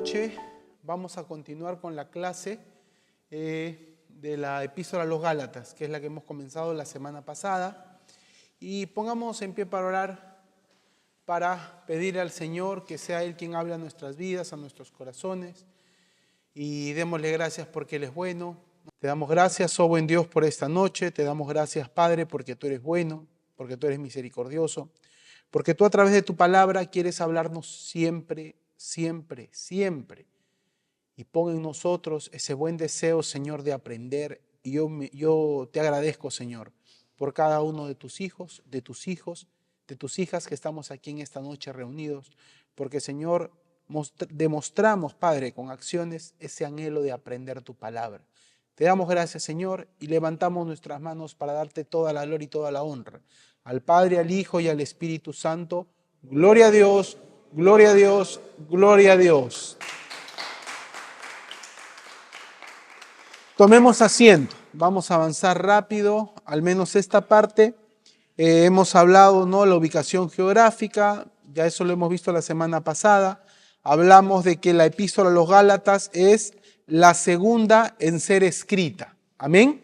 noche vamos a continuar con la clase de la Epístola a los Gálatas, que es la que hemos comenzado la semana pasada. Y pongamos en pie para orar, para pedir al Señor que sea Él quien hable a nuestras vidas, a nuestros corazones. Y démosle gracias porque Él es bueno. Te damos gracias, oh buen Dios, por esta noche. Te damos gracias, Padre, porque tú eres bueno, porque tú eres misericordioso, porque tú a través de tu palabra quieres hablarnos siempre, siempre, siempre. Y pon en nosotros ese buen deseo, Señor, de aprender. Y yo te agradezco, Señor, por cada uno de tus hijos, de tus hijas que estamos aquí en esta noche reunidos. Porque, Señor, demostramos, Padre, con acciones ese anhelo de aprender tu palabra. Te damos gracias, Señor, y levantamos nuestras manos para darte toda la gloria y toda la honra. Al Padre, al Hijo y al Espíritu Santo. Gloria a Dios, gloria a Dios, gloria a Dios. Tomemos asiento, vamos a avanzar rápido, al menos esta parte. Hemos hablado, ¿no?, la ubicación geográfica, ya eso lo hemos visto la semana pasada. Hablamos de que la Epístola a los Gálatas es la segunda en ser escrita. Amén.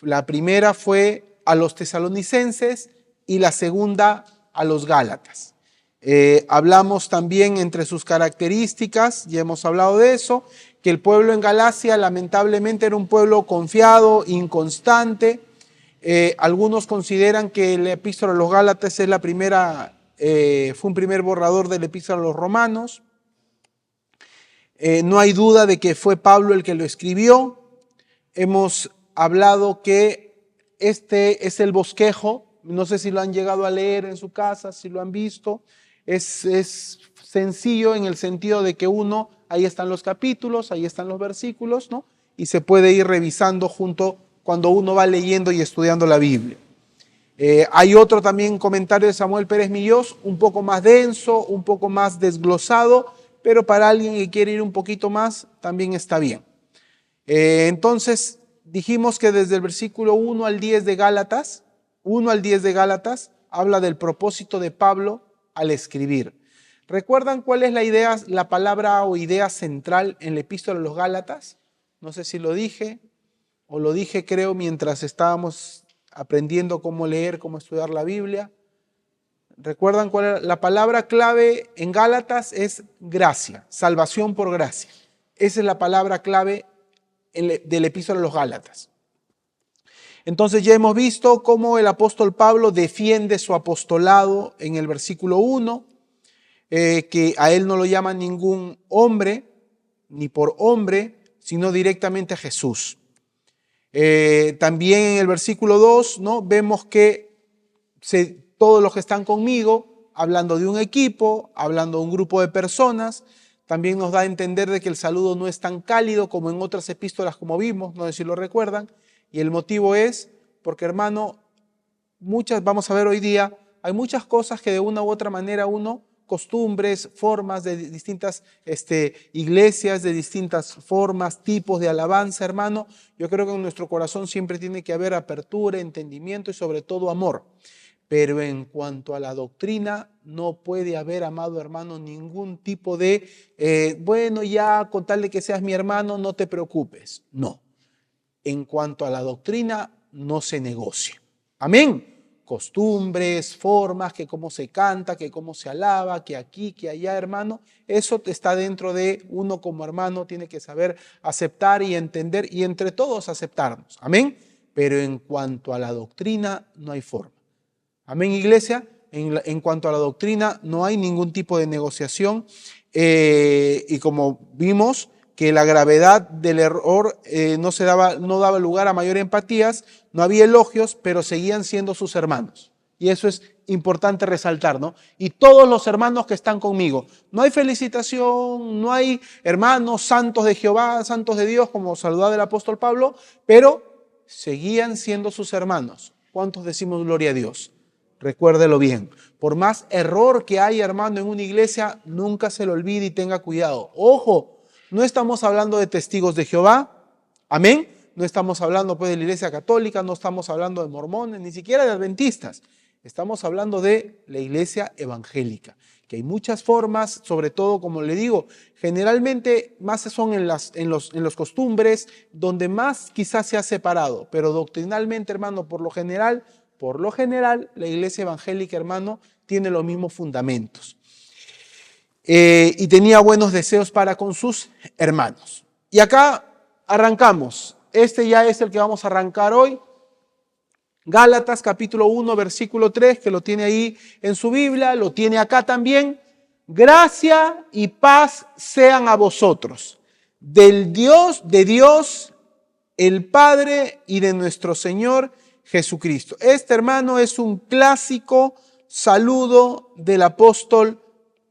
La primera fue a los tesalonicenses y la segunda a los Gálatas. Hablamos también entre sus características, ya hemos hablado de eso, que el pueblo en Galacia lamentablemente era un pueblo confiado, inconstante. Algunos consideran que la Epístola a los Gálatas es fue un primer borrador de la Epístola a los Romanos. No hay duda de que fue Pablo el que lo escribió. Hemos hablado que este es el bosquejo. No sé si lo han llegado a leer en su casa, si lo han visto. Es sencillo en el sentido de que ahí están los capítulos, ahí están los versículos, ¿no? Y se puede ir revisando cuando uno va leyendo y estudiando la Biblia. Hay otro también comentario de Samuel Pérez Millós, un poco más denso, un poco más desglosado, pero para alguien que quiere ir un poquito más, también está bien. Entonces, dijimos que desde el versículo 1 al 10 de Gálatas, habla del propósito de Pablo al escribir. ¿Recuerdan cuál es la palabra o idea central en la Epístola a los Gálatas? No sé si lo dije, o lo dije creo mientras estábamos aprendiendo cómo leer, cómo estudiar la Biblia. ¿Recuerdan cuál era? La palabra clave en Gálatas es gracia, salvación por gracia. Esa es la palabra clave de la Epístola a los Gálatas. Entonces ya hemos visto cómo el apóstol Pablo defiende su apostolado en el versículo 1, que a él no lo llama ningún hombre, ni por hombre, sino directamente a Jesús. También en el versículo 2, ¿no?, vemos que todos los que están conmigo, hablando de un equipo, hablando de un grupo de personas, también nos da a entender de que el saludo no es tan cálido como en otras epístolas como vimos, no sé si lo recuerdan, y el motivo es porque, hermano, vamos a ver hoy día, hay muchas cosas que de una u otra manera costumbres, formas de distintas iglesias, de distintas formas, tipos de alabanza, hermano. Yo creo que en nuestro corazón siempre tiene que haber apertura, entendimiento y sobre todo amor. Pero en cuanto a la doctrina, no puede haber, amado hermano, ningún tipo de, bueno, ya con tal de que seas mi hermano, no te preocupes. No. En cuanto a la doctrina, no se negocia. Amén. Costumbres, formas, que cómo se canta, que cómo se alaba, que aquí, que allá, hermano. Eso está dentro de uno como hermano, tiene que saber aceptar y entender y entre todos aceptarnos. Amén. Pero en cuanto a la doctrina, no hay forma. Amén, iglesia. En cuanto a la doctrina, no hay ningún tipo de negociación. Y como vimos, que la gravedad del error no daba lugar a mayor empatías, no había elogios, pero seguían siendo sus hermanos. Y eso es importante resaltar, ¿no? Y todos los hermanos que están conmigo, no hay felicitación, no hay hermanos santos de Jehová, santos de Dios, como saludaba el apóstol Pablo, pero seguían siendo sus hermanos. ¿Cuántos decimos gloria a Dios? Recuérdelo bien. Por más error que haya, hermano, en una iglesia, nunca se lo olvide y tenga cuidado. ¡Ojo! No estamos hablando de testigos de Jehová, amén. No estamos hablando pues de la iglesia católica, no estamos hablando de mormones, ni siquiera de adventistas. Estamos hablando de la iglesia evangélica. que hay muchas formas, sobre todo, como le digo, generalmente más son en los costumbres, donde más quizás se ha separado, pero doctrinalmente, hermano, por lo general, la iglesia evangélica, hermano, tiene los mismos fundamentos. Y tenía buenos deseos para con sus hermanos. Y acá arrancamos. Este ya es el que vamos a arrancar hoy. Gálatas capítulo 1, versículo 3, que lo tiene ahí en su Biblia, lo tiene acá también. Gracia y paz sean a vosotros, de Dios, el Padre y de nuestro Señor Jesucristo. Este, hermano, es un clásico saludo del apóstol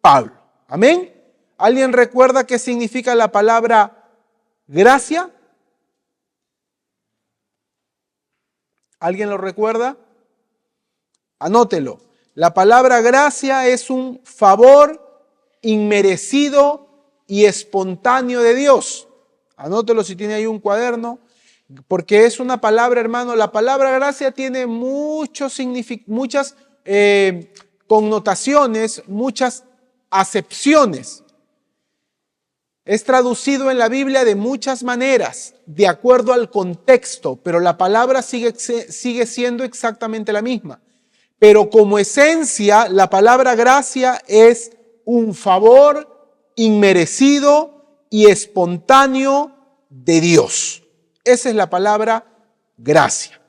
Pablo. Amén. ¿Alguien recuerda qué significa la palabra gracia? ¿Alguien lo recuerda? Anótelo. La palabra gracia es un favor inmerecido y espontáneo de Dios. Anótelo si tiene ahí un cuaderno, porque es una palabra, hermano. La palabra gracia tiene muchas connotaciones, muchas acepciones. Es traducido en la Biblia de muchas maneras, de acuerdo al contexto, pero la palabra sigue siendo exactamente la misma. Pero como esencia, la palabra gracia es un favor inmerecido y espontáneo de Dios. Esa es la palabra gracia.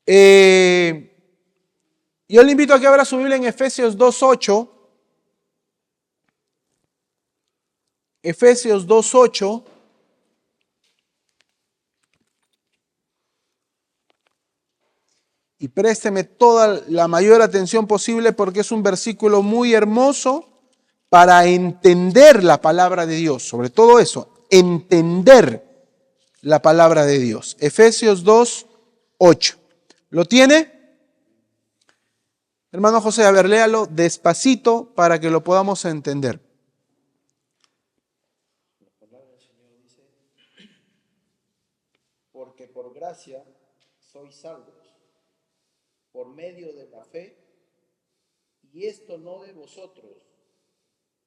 Yo le invito a que abra su Biblia en Efesios 2:8. Efesios 2:8. Y présteme toda la mayor atención posible porque es un versículo muy hermoso para entender la palabra de Dios. Sobre todo eso, entender la palabra de Dios. Efesios 2:8. ¿Lo tiene? Hermano José, a ver, léalo despacito para que lo podamos entender. Porque por gracia sois salvos, por medio de la fe, y esto no de vosotros,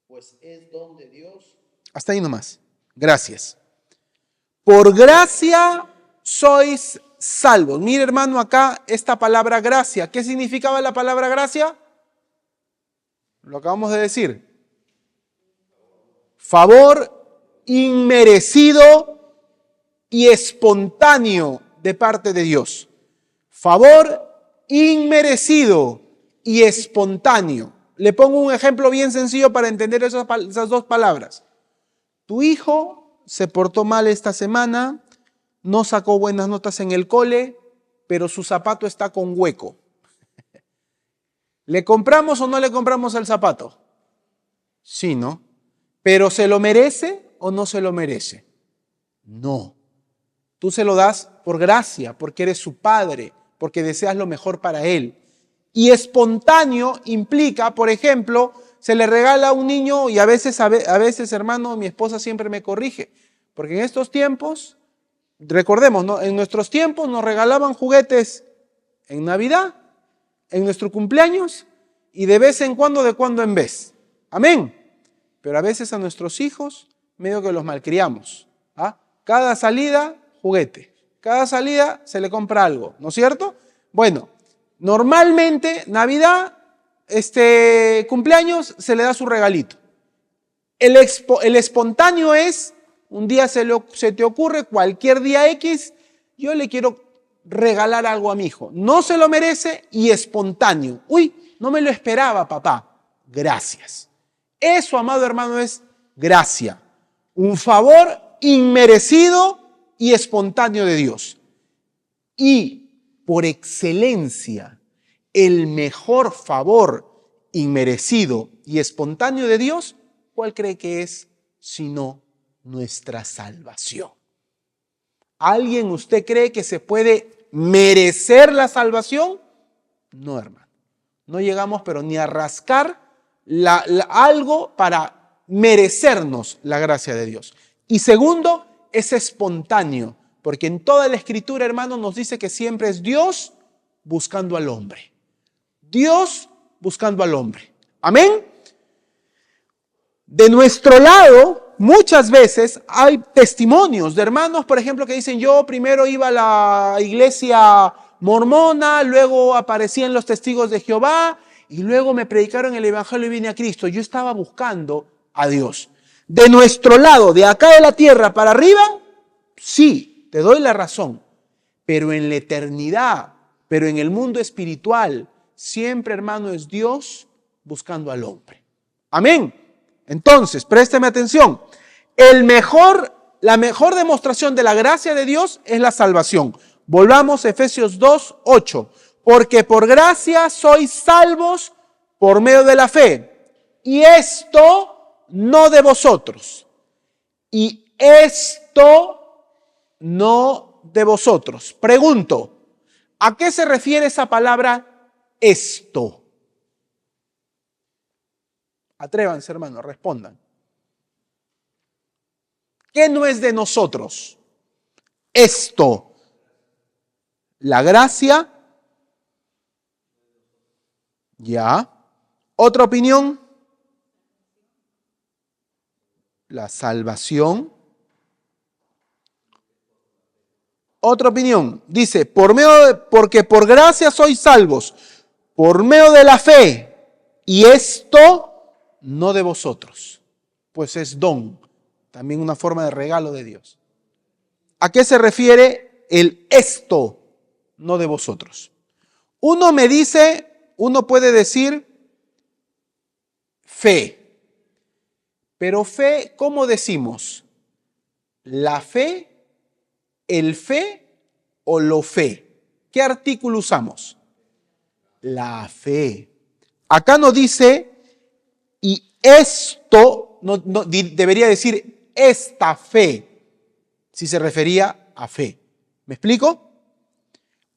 pues es don de Dios. Hasta ahí nomás. Gracias. Por gracia sois salvos. Mire, hermano, acá esta palabra gracia. ¿Qué significaba la palabra gracia? Lo acabamos de decir. Favor inmerecido y espontáneo de parte de Dios. Favor inmerecido y espontáneo. Le pongo un ejemplo bien sencillo para entender esas dos palabras. Tu hijo se portó mal esta semana, no sacó buenas notas en el cole, pero su zapato está con hueco. ¿Le compramos o no le compramos el zapato? Sí, ¿no? ¿Pero se lo merece o no se lo merece? No. Tú se lo das por gracia, porque eres su padre, porque deseas lo mejor para él. Y espontáneo implica, por ejemplo, se le regala a un niño y a veces, hermano, mi esposa siempre me corrige, porque en estos tiempos, recordemos, ¿no? En nuestros tiempos nos regalaban juguetes en Navidad, en nuestro cumpleaños y de vez en vez. Amén. Pero a veces a nuestros hijos medio que los malcriamos. ¿Ah? Cada salida, juguete. Cada salida se le compra algo, ¿no es cierto? Bueno, normalmente Navidad, cumpleaños, se le da su regalito. El espontáneo es, un día se te ocurre, cualquier día X, yo le quiero regalar algo a mi hijo. No se lo merece y espontáneo. Uy, no me lo esperaba, papá. Gracias. Eso, amado hermano, es gracia. Un favor inmerecido y espontáneo de Dios. Y por excelencia, el mejor favor inmerecido y espontáneo de Dios, ¿cuál cree que es? Sino nuestra salvación. ¿Alguien usted cree que se puede merecer la salvación? No, hermano. No llegamos pero ni a rascar algo para merecernos la gracia de Dios. Y segundo, es espontáneo, porque en toda la Escritura, hermano, nos dice que siempre es Dios buscando al hombre. Dios buscando al hombre. Amén. De nuestro lado, muchas veces hay testimonios de hermanos, por ejemplo, que dicen, yo primero iba a la iglesia mormona, luego aparecí en los Testigos de Jehová y luego me predicaron el evangelio y vine a Cristo. Yo estaba buscando a Dios. De nuestro lado, de acá de la tierra para arriba, sí, te doy la razón. Pero en la eternidad, pero en el mundo espiritual, siempre, hermano, es Dios buscando al hombre. Amén. Entonces, présteme atención. La mejor demostración de la gracia de Dios es la salvación. Volvamos a Efesios 2, 8. Porque por gracia sois salvos por medio de la fe. Y esto no de vosotros. Y esto no de vosotros. Pregunto, ¿a qué se refiere esa palabra esto? Atrévanse, hermanos, respondan. ¿Qué no es de nosotros? Esto. La gracia. Ya. ¿Otra opinión? La salvación. Otra opinión. Dice, porque por gracia sois salvos, por medio de la fe. Y esto no de vosotros, pues es don, también una forma de regalo de Dios. ¿A qué se refiere el esto no de vosotros? Uno puede decir fe, pero fe, ¿cómo decimos? ¿La fe, el fe o lo fe? ¿Qué artículo usamos? La fe. Acá no dice y esto, debería decir esta fe, si se refería a fe. ¿Me explico?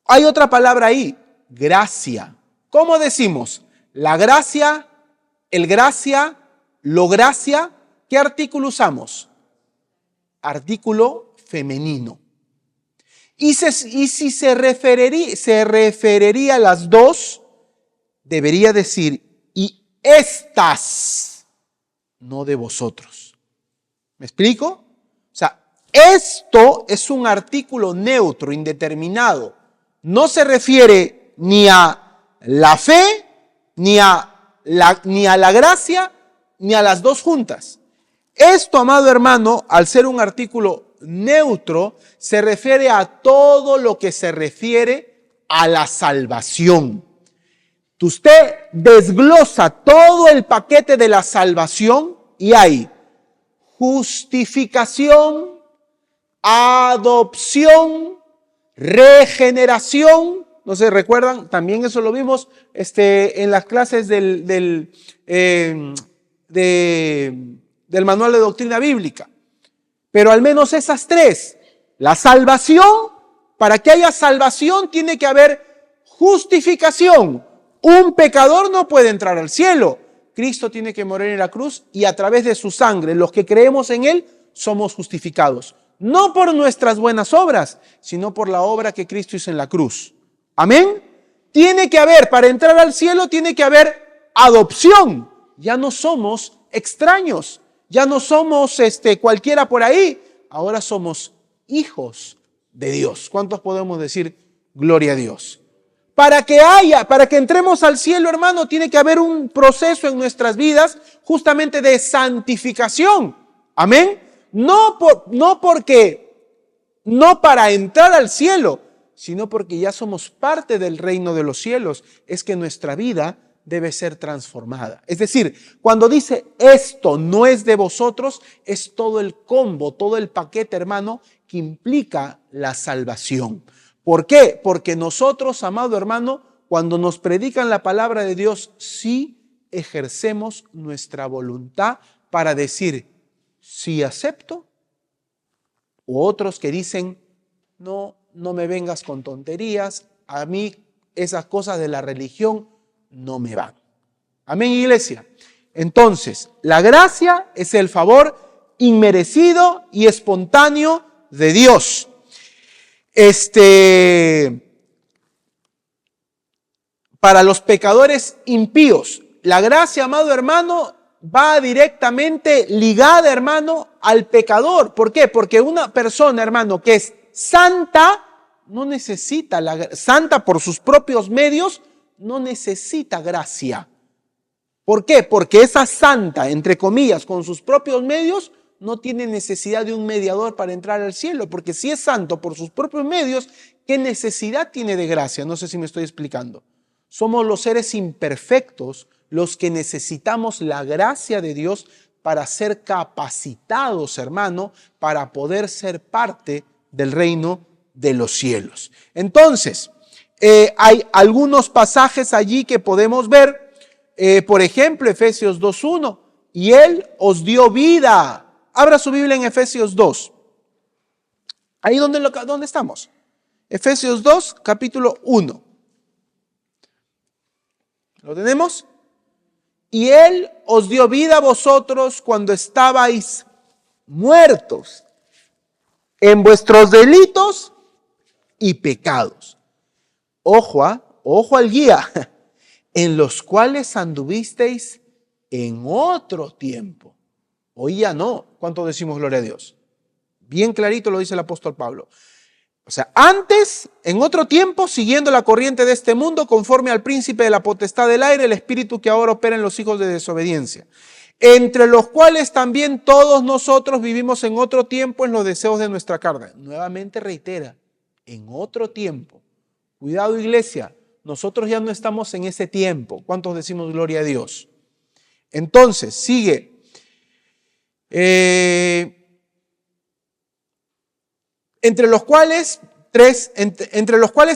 Hay otra palabra ahí, gracia. ¿Cómo decimos? La gracia, el gracia, lo gracia. ¿Qué artículo usamos? Artículo femenino. Y si se referiría a las dos, debería decir y estas, no de vosotros. ¿Me explico? O sea, esto es un artículo neutro, indeterminado. No se refiere ni a la fe, ni a la gracia, ni a las dos juntas. Esto, amado hermano, al ser un artículo neutro, se refiere a todo lo que se refiere a la salvación. Usted desglosa todo el paquete de la salvación y hay justificación, adopción, regeneración. No sé, ¿recuerdan? También eso lo vimos en las clases del manual de doctrina bíblica. Pero al menos esas tres. La salvación, para que haya salvación tiene que haber justificación. Un pecador no puede entrar al cielo. Cristo tiene que morir en la cruz y a través de su sangre, los que creemos en Él, somos justificados. No por nuestras buenas obras, sino por la obra que Cristo hizo en la cruz. Amén. Tiene que haber, para entrar al cielo, tiene que haber adopción. Ya no somos extraños. Ya no somos cualquiera por ahí. Ahora somos hijos de Dios. ¿Cuántos podemos decir gloria a Dios? Para que entremos al cielo, hermano, tiene que haber un proceso en nuestras vidas justamente de santificación. Amén. No para entrar al cielo, sino porque ya somos parte del reino de los cielos. Es que nuestra vida debe ser transformada. Es decir, cuando dice esto no es de vosotros, es todo el combo, todo el paquete, hermano, que implica la salvación. ¿Por qué? Porque nosotros, amado hermano, cuando nos predican la palabra de Dios, sí ejercemos nuestra voluntad para decir, sí acepto. O otros que dicen, no me vengas con tonterías, a mí esas cosas de la religión no me van. Amén, iglesia. Entonces, la gracia es el favor inmerecido y espontáneo de Dios. Para los pecadores impíos, la gracia, amado hermano, va directamente ligada, hermano, al pecador. ¿Por qué? Porque una persona, hermano, que es santa, no necesita santa por sus propios medios, no necesita gracia. ¿Por qué? Porque esa santa, entre comillas, con sus propios medios, no tiene necesidad de un mediador para entrar al cielo, porque si es santo por sus propios medios, ¿qué necesidad tiene de gracia? No sé si me estoy explicando. Somos los seres imperfectos los que necesitamos la gracia de Dios para ser capacitados, hermano, para poder ser parte del reino de los cielos. Entonces, hay algunos pasajes allí que podemos ver, por ejemplo, Efesios 2:1, y Él os dio vida. Abra su Biblia en Efesios 2. Ahí donde estamos. Efesios 2, capítulo 1. ¿Lo tenemos? Y Él os dio vida a vosotros cuando estabais muertos en vuestros delitos y pecados. Ojo al guía, en los cuales anduvisteis en otro tiempo. Hoy ya no. ¿Cuánto decimos gloria a Dios? Bien clarito lo dice el apóstol Pablo. O sea, antes, en otro tiempo, siguiendo la corriente de este mundo, conforme al príncipe de la potestad del aire, el espíritu que ahora opera en los hijos de desobediencia, entre los cuales también todos nosotros vivimos en otro tiempo en los deseos de nuestra carne. Nuevamente reitera, en otro tiempo. Cuidado, iglesia, nosotros ya no estamos en ese tiempo. ¿Cuántos decimos gloria a Dios? Entonces, sigue. Entre los cuales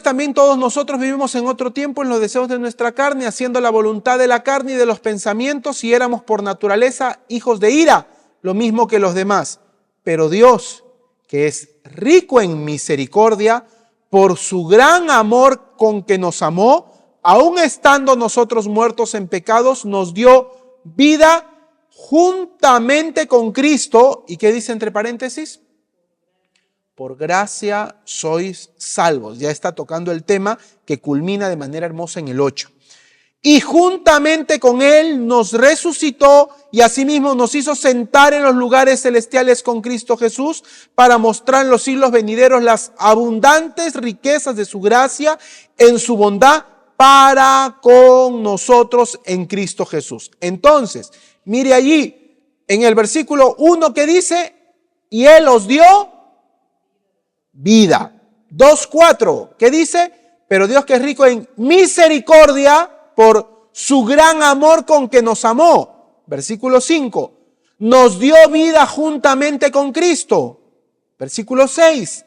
también todos nosotros vivimos en otro tiempo en los deseos de nuestra carne, haciendo la voluntad de la carne y de los pensamientos, y éramos por naturaleza hijos de ira, lo mismo que los demás. Pero Dios, que es rico en misericordia, por su gran amor con que nos amó, aun estando nosotros muertos en pecados, nos dio vida juntamente con Cristo. ¿Y qué dice entre paréntesis? Por gracia sois salvos. Ya está tocando el tema que culmina de manera hermosa en el 8. Y juntamente con Él nos resucitó y asimismo nos hizo sentar en los lugares celestiales con Cristo Jesús para mostrar en los siglos venideros las abundantes riquezas de su gracia en su bondad para con nosotros en Cristo Jesús. Entonces, mire allí en el versículo 1 que dice, y Él os dio vida. 2:4, ¿qué dice? Pero Dios, que es rico en misericordia por su gran amor con que nos amó. Versículo 5, nos dio vida juntamente con Cristo. Versículo 6,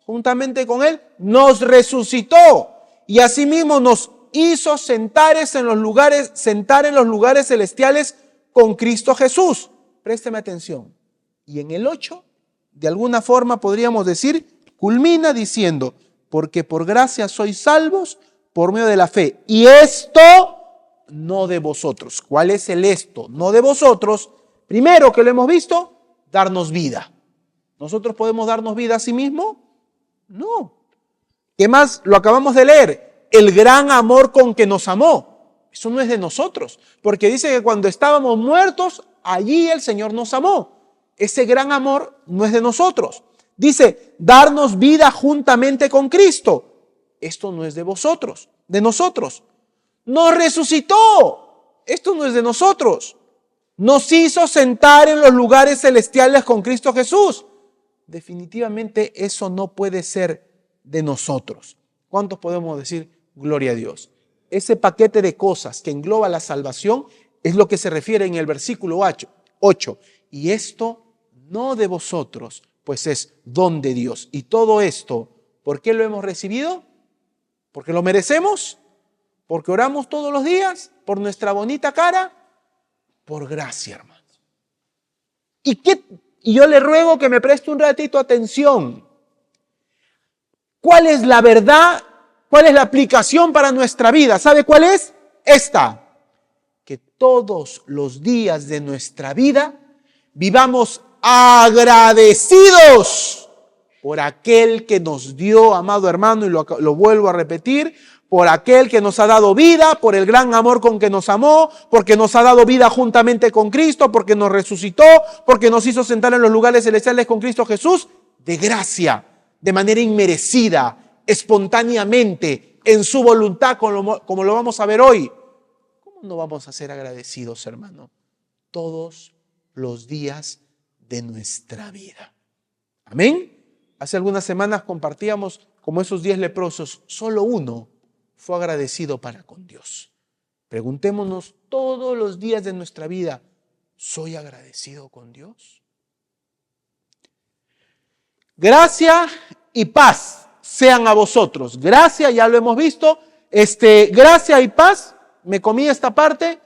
juntamente con Él nos resucitó y asimismo nos hizo sentar en los lugares celestiales con Cristo Jesús. Présteme atención. Y en el 8, de alguna forma podríamos decir, culmina diciendo, porque por gracia sois salvos por medio de la fe. Y esto no de vosotros. ¿Cuál es el esto? No de vosotros. Primero que lo hemos visto, darnos vida. ¿Nosotros podemos darnos vida a sí mismos? No. ¿Qué más? Lo acabamos de leer. El gran amor con que nos amó. Eso no es de nosotros. Porque dice que cuando estábamos muertos, allí el Señor nos amó. Ese gran amor no es de nosotros. Dice, darnos vida juntamente con Cristo. Esto no es de vosotros, de nosotros. Nos resucitó. Esto no es de nosotros. Nos hizo sentar en los lugares celestiales con Cristo Jesús. Definitivamente eso no puede ser de nosotros. ¿Cuántos podemos decir gloria a Dios? Ese paquete de cosas que engloba la salvación es lo que se refiere en el versículo 8. Y esto no de vosotros, pues es don de Dios. Y todo esto, ¿por qué lo hemos recibido? ¿Porque lo merecemos? ¿Porque oramos todos los días? ¿Por nuestra bonita cara? Por gracia, hermanos. Y yo le ruego que me preste un ratito atención. ¿Cuál es la verdad? ¿Cuál es la aplicación para nuestra vida? ¿Sabe cuál es? Esta. Que todos los días de nuestra vida vivamos agradecidos por aquel que nos dio, amado hermano, y lo vuelvo a repetir, por aquel que nos ha dado vida, por el gran amor con que nos amó, porque nos ha dado vida juntamente con Cristo, porque nos resucitó, porque nos hizo sentar en los lugares celestiales con Cristo Jesús, de gracia, de manera inmerecida, espontáneamente, en su voluntad, como lo vamos a ver hoy. ¿Cómo no vamos a ser agradecidos, hermano? Todos los días de nuestra vida. Amén. Hace algunas semanas compartíamos como esos 10 leprosos, solo uno fue agradecido para con Dios. Preguntémonos todos los días de nuestra vida, ¿soy agradecido con Dios? Gracia y paz sean a vosotros. Gracia, ya lo hemos visto. Gracia y paz, me comí esta parte,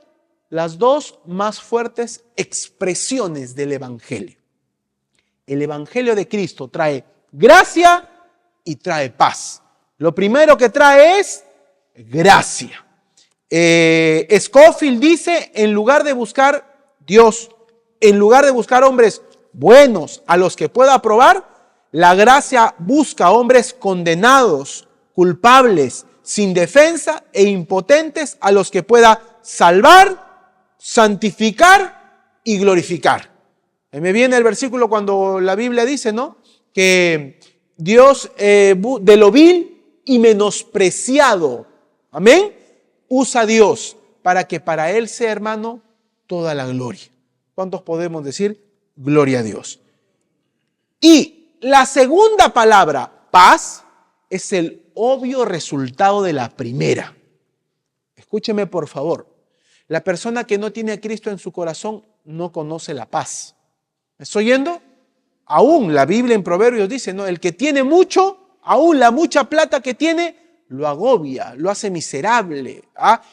las dos más fuertes expresiones del Evangelio. El Evangelio de Cristo trae gracia y trae paz. Lo primero que trae es gracia. Scofield dice, en lugar de buscar Dios, en lugar de buscar hombres buenos a los que pueda aprobar, la gracia busca hombres condenados, culpables, sin defensa e impotentes a los que pueda salvar, santificar y glorificar. Me viene el versículo cuando la Biblia dice, ¿no?, que Dios de lo vil y menospreciado, amén, usa a Dios para que para Él sea, hermano, toda la gloria. ¿Cuántos podemos decir gloria a Dios? Y la segunda palabra, paz, es el obvio resultado de la primera. Escúcheme por favor. La persona que no tiene a Cristo en su corazón no conoce la paz. ¿Me estoy oyendo? Aún la Biblia en Proverbios dice, ¿no?, el que tiene mucho, aún la mucha plata que tiene, lo agobia, lo hace miserable.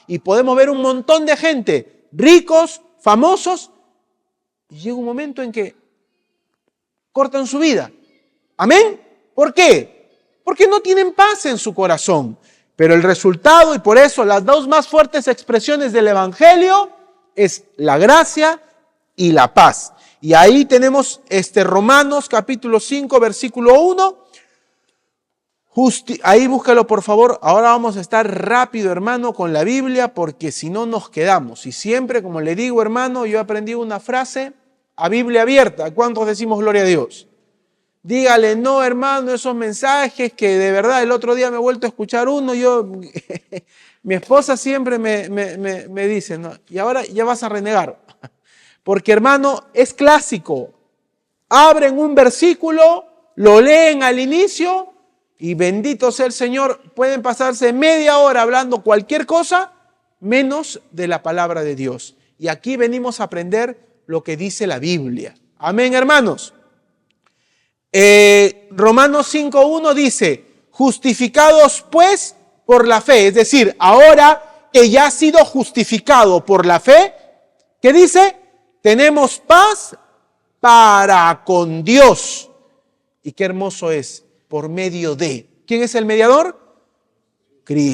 Y podemos ver un montón de gente, ricos, famosos, y llega un momento en que cortan su vida. ¿Amén? ¿Por qué? Porque no tienen paz en su corazón. Pero el resultado, y por eso las dos más fuertes expresiones del Evangelio, es la gracia y la paz. Y ahí tenemos Romanos capítulo 5, versículo 1. Ahí búscalo por favor. Ahora vamos a estar rápido, hermano, con la Biblia, porque si no nos quedamos. Y siempre, como le digo, hermano, yo aprendí una frase a Biblia abierta. ¿Cuántos decimos gloria a Dios? Dígale, no, hermano, esos mensajes que de verdad el otro día me he vuelto a escuchar uno. Mi esposa siempre me dice, ¿no?, y ahora ya vas a renegar. Porque, hermano, es clásico. Abren un versículo, lo leen al inicio y bendito sea el Señor, pueden pasarse media hora hablando cualquier cosa menos de la palabra de Dios. Y aquí venimos a aprender lo que dice la Biblia. Amén, hermanos. Romanos 5.1 dice, justificados pues por la fe. Es decir, ahora que ya ha sido justificado por la fe, ¿qué dice? Tenemos paz para con Dios. Y qué hermoso es, por medio de. ¿Quién es el mediador?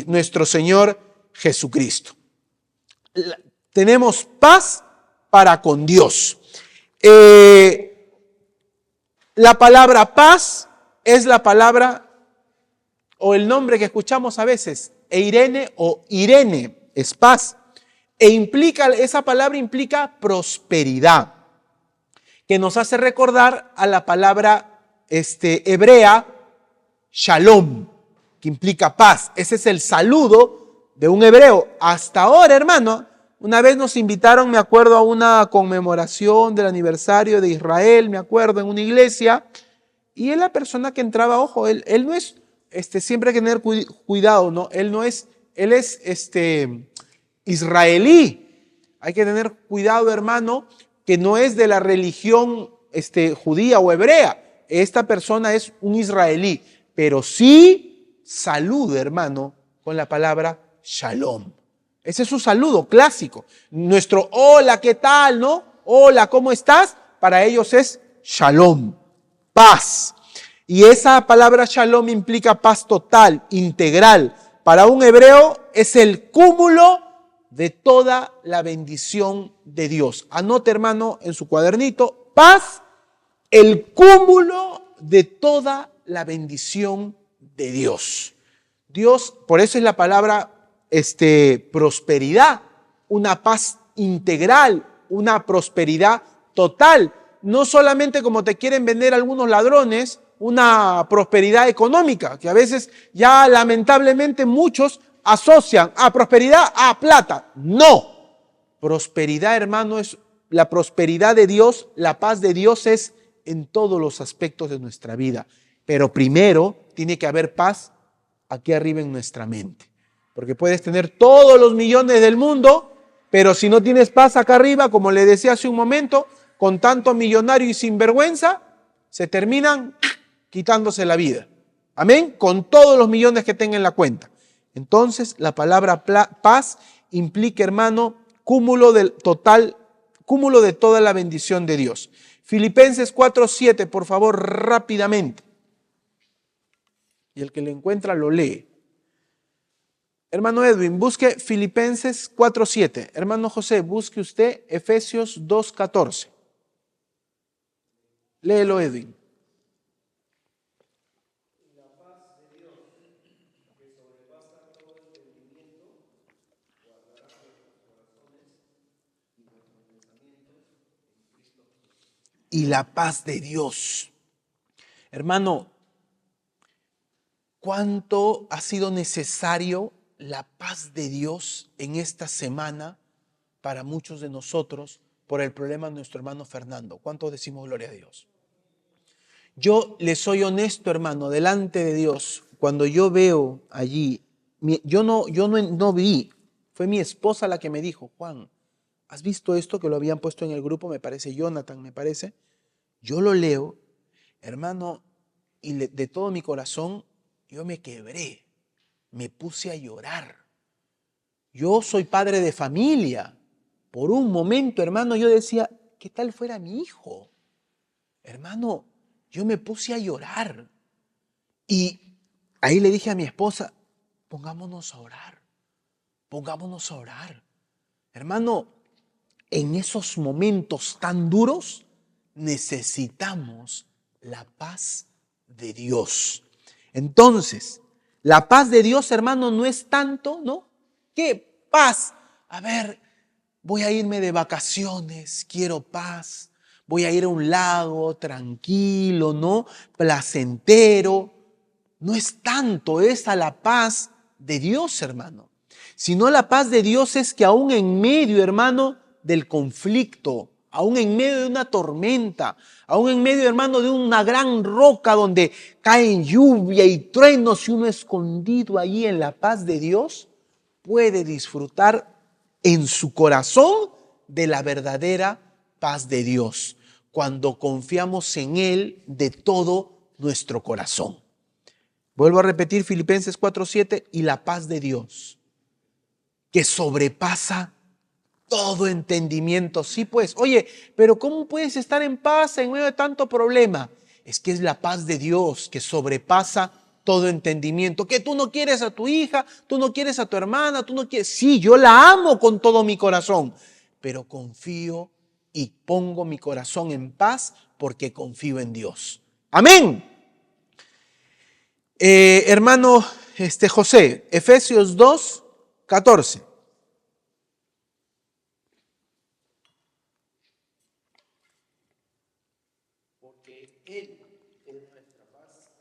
Nuestro Señor Jesucristo. Tenemos paz para con Dios. La palabra paz es la palabra o el nombre que escuchamos a veces, Eirene o Irene, es paz. Esa palabra implica prosperidad, que nos hace recordar a la palabra hebrea, shalom, que implica paz. Ese es el saludo de un hebreo. Hasta ahora, hermano, una vez nos invitaron, me acuerdo, a una conmemoración del aniversario de Israel, me acuerdo, en una iglesia, y es la persona que entraba, ojo, él no es, siempre hay que tener cuidado, ¿no? Él es israelí. Hay que tener cuidado, hermano, que no es de la religión judía o hebrea. Esta persona es un israelí, pero sí saluda, hermano, con la palabra shalom. Ese es su saludo clásico. Nuestro hola, ¿qué tal? ¿No? Hola, ¿cómo estás? Para ellos es shalom, paz. Y esa palabra shalom implica paz total, integral. Para un hebreo es el cúmulo de toda la bendición de Dios. Anote, hermano, en su cuadernito, paz, el cúmulo de toda la bendición de Dios. Dios, por eso es la palabra prosperidad, una paz integral, una prosperidad total. No solamente como te quieren vender algunos ladrones, una prosperidad económica, que a veces ya lamentablemente muchos asocian a prosperidad a plata. No. Prosperidad, hermano, es la prosperidad de Dios, la paz de Dios es en todos los aspectos de nuestra vida. Pero primero tiene que haber paz aquí arriba en nuestra mente. Porque puedes tener todos los millones del mundo, pero si no tienes paz acá arriba, como le decía hace un momento, con tanto millonario y sinvergüenza, se terminan quitándose la vida. Amén. Con todos los millones que tenga en la cuenta. Entonces, la palabra paz implica, hermano, cúmulo de toda la bendición de Dios. Filipenses 4:7, por favor, rápidamente. Y el que lo encuentra lo lee. Hermano Edwin, busque Filipenses 4:7. Hermano José, busque usted Efesios 2:14. Léelo, Edwin. Y la paz de Dios. Hermano, ¿cuánto ha sido necesario la paz de Dios en esta semana para muchos de nosotros por el problema de nuestro hermano Fernando? ¿Cuántos decimos gloria a Dios? Yo le soy honesto, hermano, delante de Dios, cuando yo veo allí, yo no vi, fue mi esposa la que me dijo, Juan, ¿has visto esto que lo habían puesto en el grupo? Me parece Jonathan, me parece. Yo lo leo, hermano, y de todo mi corazón yo me quebré, me puse a llorar. Yo soy padre de familia. Por un momento, hermano, yo decía, ¿qué tal fuera mi hijo? Hermano, yo me puse a llorar. Y ahí le dije a mi esposa, pongámonos a orar, pongámonos a orar. Hermano, en esos momentos tan duros, necesitamos la paz de Dios. Entonces, la paz de Dios, hermano, no es tanto, ¿no? ¿Qué paz? A ver, voy a irme de vacaciones, quiero paz. Voy a ir a un lago tranquilo, ¿no? Placentero. No es tanto esa la paz de Dios, hermano. Sino la paz de Dios es que aún en medio, hermano, del conflicto, aún en medio de una tormenta, aún en medio, hermano, de una gran roca donde caen lluvia y truenos y uno escondido allí en la paz de Dios, puede disfrutar en su corazón de la verdadera paz de Dios, cuando confiamos en Él de todo nuestro corazón. Vuelvo a repetir Filipenses 4:7, y la paz de Dios, que sobrepasa todo entendimiento. Sí, pues, oye, pero ¿cómo puedes estar en paz en medio de tanto problema? Es que es la paz de Dios que sobrepasa todo entendimiento. Que tú no quieres a tu hija, tú no quieres a tu hermana, tú no quieres. Sí, yo la amo con todo mi corazón, pero confío y pongo mi corazón en paz porque confío en Dios. Amén. Hermano José, Efesios 2:14. Porque Él es nuestra paz.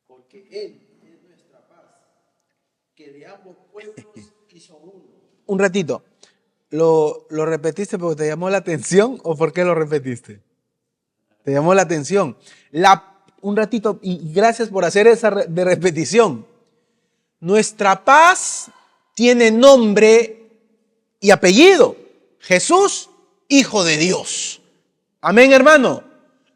Porque Él es nuestra paz, que de ambos pueblos hizo uno. Un ratito. ¿Lo repetiste porque te llamó la atención o por qué lo repetiste? Te llamó la atención. Un ratito, y gracias por hacer esa de repetición. Nuestra paz tiene nombre y apellido. Jesús, Hijo de Dios. Amén, hermano.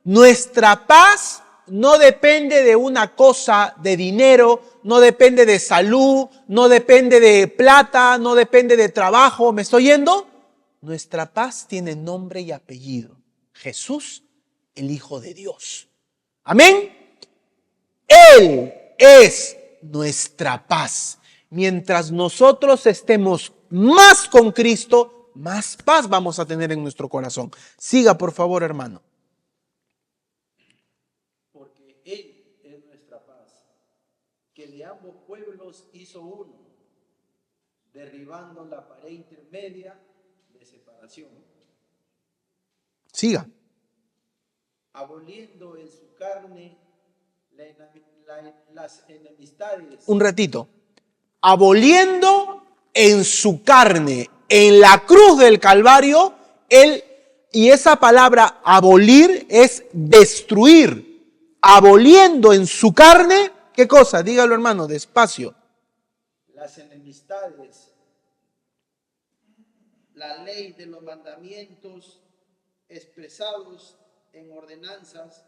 Nuestra paz no depende de una cosa, de dinero, no depende de salud, no depende de plata, no depende de trabajo. ¿Me estoy yendo? Nuestra paz tiene nombre y apellido. Jesús, el Hijo de Dios. Amén. Él es nuestra paz. Mientras nosotros estemos más con Cristo, más paz vamos a tener en nuestro corazón. Siga, por favor, hermano. Porque de ambos pueblos hizo uno, derribando la pared intermedia de separación, Siga. aboliendo en su carne las enemistades. Un ratito. Aboliendo en su carne, en la cruz del Calvario, y esa palabra abolir es destruir. Aboliendo en su carne, ¿qué cosa? Dígalo, hermano, despacio. Las enemistades, la ley de los mandamientos expresados en ordenanzas,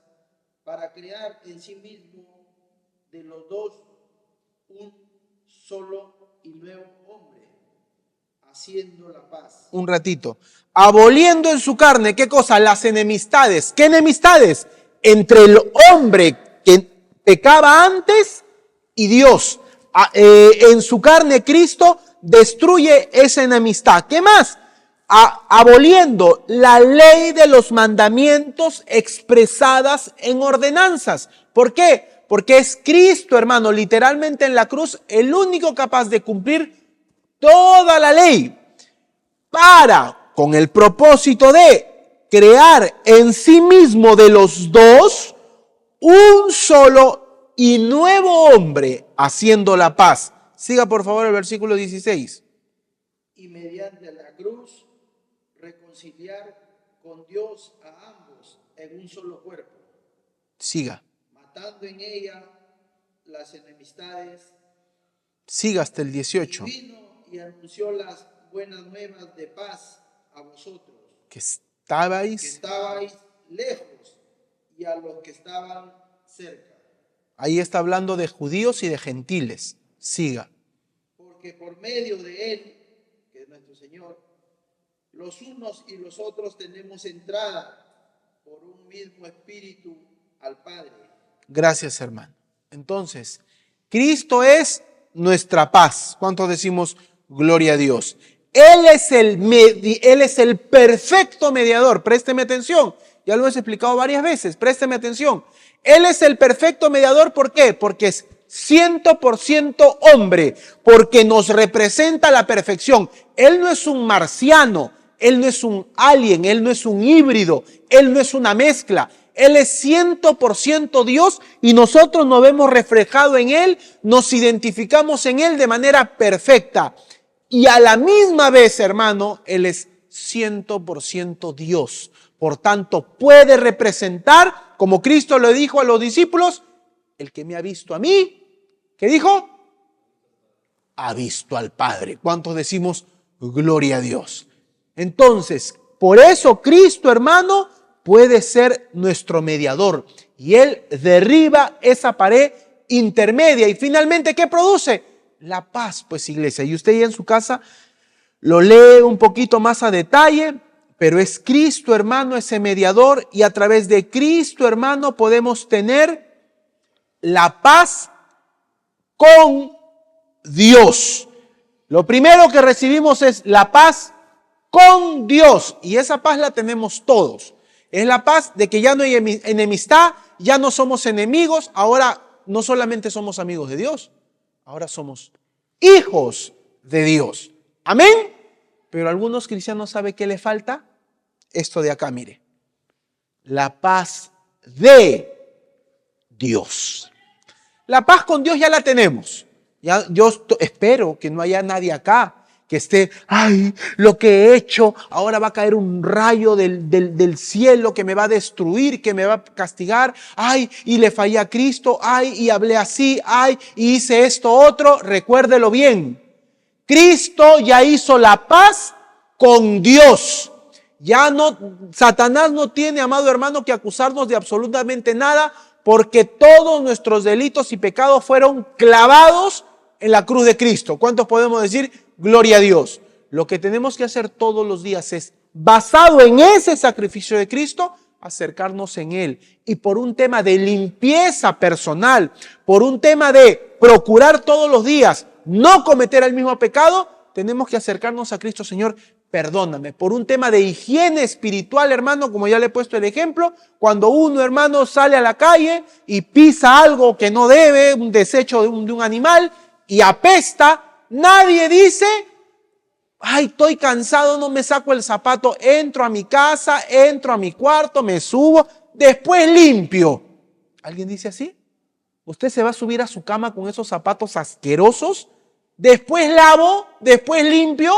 para crear en sí mismo de los dos un solo y nuevo hombre, haciendo la paz. Un ratito. Aboliendo en su carne, ¿qué cosa? Las enemistades. ¿Qué enemistades? Entre el hombre que pecaba antes y Dios. En su carne Cristo destruye esa enemistad. ¿Qué más? Aboliendo la ley de los mandamientos expresadas en ordenanzas. ¿Por qué? Porque es Cristo, hermano, literalmente en la cruz, el único capaz de cumplir toda la ley con el propósito de crear en sí mismo de los dos un solo y nuevo hombre, haciendo la paz. Siga por favor el versículo 16. Y mediante la cruz reconciliar con Dios a ambos en un solo cuerpo. Siga. Matando en ella las enemistades. Siga hasta el 18. Y vino y anunció las buenas nuevas de paz a vosotros, Que estabais lejos, y a los que estaban cerca. Ahí está hablando de judíos y de gentiles. Siga. Porque por medio de él, que es nuestro Señor, los unos y los otros tenemos entrada por un mismo espíritu al Padre. Gracias, hermano. Entonces, Cristo es nuestra paz. ¿Cuántos decimos gloria a Dios? Él es el perfecto mediador. Présteme atención. Ya lo he explicado varias veces. Présteme atención. Él es el perfecto mediador. ¿Por qué? Porque es 100% hombre. Porque nos representa a la perfección. Él no es un marciano. Él no es un alien. Él no es un híbrido. Él no es una mezcla. Él es 100% Dios y nosotros nos vemos reflejado en Él, nos identificamos en Él de manera perfecta. Y a la misma vez, hermano, Él es 100% Dios. Por tanto, puede representar, como Cristo le dijo a los discípulos, el que me ha visto a mí, ¿qué dijo? Ha visto al Padre. ¿Cuántos decimos gloria a Dios? Entonces, por eso Cristo, hermano, puede ser nuestro mediador. Y Él derriba esa pared intermedia. Y finalmente, ¿qué produce? La paz, pues, iglesia. Y usted ya en su casa lo lee un poquito más a detalle, pero es Cristo, hermano, ese mediador. Y a través de Cristo, hermano, podemos tener la paz con Dios. Lo primero que recibimos es la paz con Dios. Y esa paz la tenemos todos. Es la paz de que ya no hay enemistad, ya no somos enemigos, ahora no solamente somos amigos de Dios, ahora somos hijos de Dios. Amén. Pero algunos cristianos saben qué le falta. Esto de acá, mire. La paz de Dios. La paz con Dios ya la tenemos. Yo espero que no haya nadie acá que esté, ay, lo que he hecho, ahora va a caer un rayo del cielo que me va a destruir, que me va a castigar, ay, y le fallé a Cristo, ay, y hablé así, ay, y hice esto otro. Recuérdelo bien, Cristo ya hizo la paz con Dios. Ya no, Satanás no tiene, amado hermano, que acusarnos de absolutamente nada, porque todos nuestros delitos y pecados fueron clavados en la cruz de Cristo. ¿Cuántos podemos decir? Gloria a Dios. Lo que tenemos que hacer todos los días es, basado en ese sacrificio de Cristo, acercarnos en Él. Y por un tema de limpieza personal, por un tema de procurar todos los días no cometer el mismo pecado, tenemos que acercarnos a Cristo. Señor, perdóname. Por un tema de higiene espiritual, hermano, como ya le he puesto el ejemplo, cuando uno, hermano, sale a la calle y pisa algo que no debe, un desecho de un animal, y apesta, nadie dice, ay, estoy cansado, no me saco el zapato, entro a mi casa, entro a mi cuarto, me subo, después limpio. ¿Alguien dice así? ¿Usted se va a subir a su cama con esos zapatos asquerosos? ¿Después lavo? ¿Después limpio?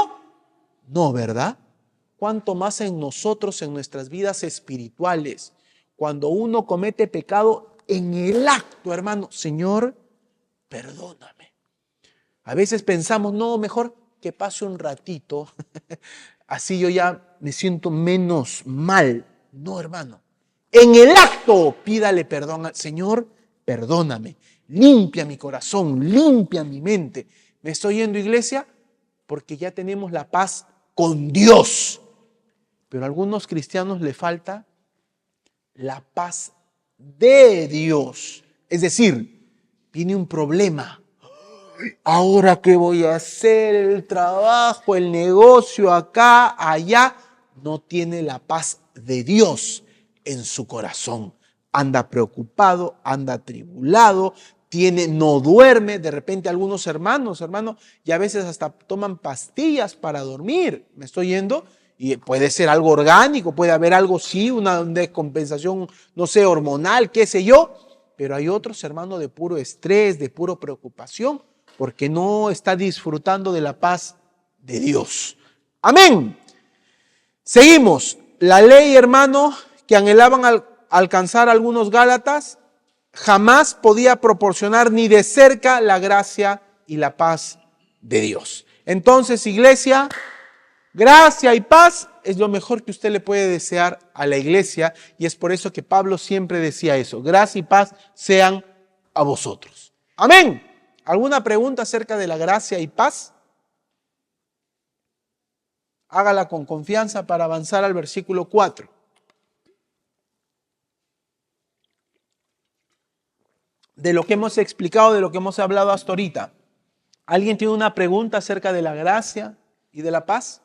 No, ¿verdad? Cuánto más en nosotros, en nuestras vidas espirituales. Cuando uno comete pecado en el acto, hermano, Señor, perdóname. A veces pensamos, no, mejor que pase un ratito, así yo ya me siento menos mal. No, hermano. En el acto, pídale perdón al Señor, perdóname, limpia mi corazón, limpia mi mente. ¿Me estoy yendo, iglesia? Porque ya tenemos la paz con Dios. Pero a algunos cristianos le falta la paz de Dios. Es decir, viene un problema. Ahora, ¿qué voy a hacer? El trabajo, el negocio, acá, allá. No tiene la paz de Dios en su corazón. Anda preocupado, anda atribulado, no duerme. De repente algunos hermanos, y a veces hasta toman pastillas para dormir. ¿Me estoy yendo? Y puede ser algo orgánico, puede haber algo, sí, una descompensación, no sé, hormonal, qué sé yo. Pero hay otros, hermanos, de puro estrés, de pura preocupación, porque no está disfrutando de la paz de Dios. Amén. Seguimos. La ley, hermano, que anhelaban alcanzar algunos gálatas, jamás podía proporcionar ni de cerca la gracia y la paz de Dios. Entonces, iglesia, gracia y paz es lo mejor que usted le puede desear a la iglesia, y es por eso que Pablo siempre decía eso: gracia y paz sean a vosotros. Amén. ¿Alguna pregunta acerca de la gracia y paz? Hágala con confianza para avanzar al versículo 4. De lo que hemos explicado, de lo que hemos hablado hasta ahorita. ¿Alguien tiene una pregunta acerca de la gracia y de la paz?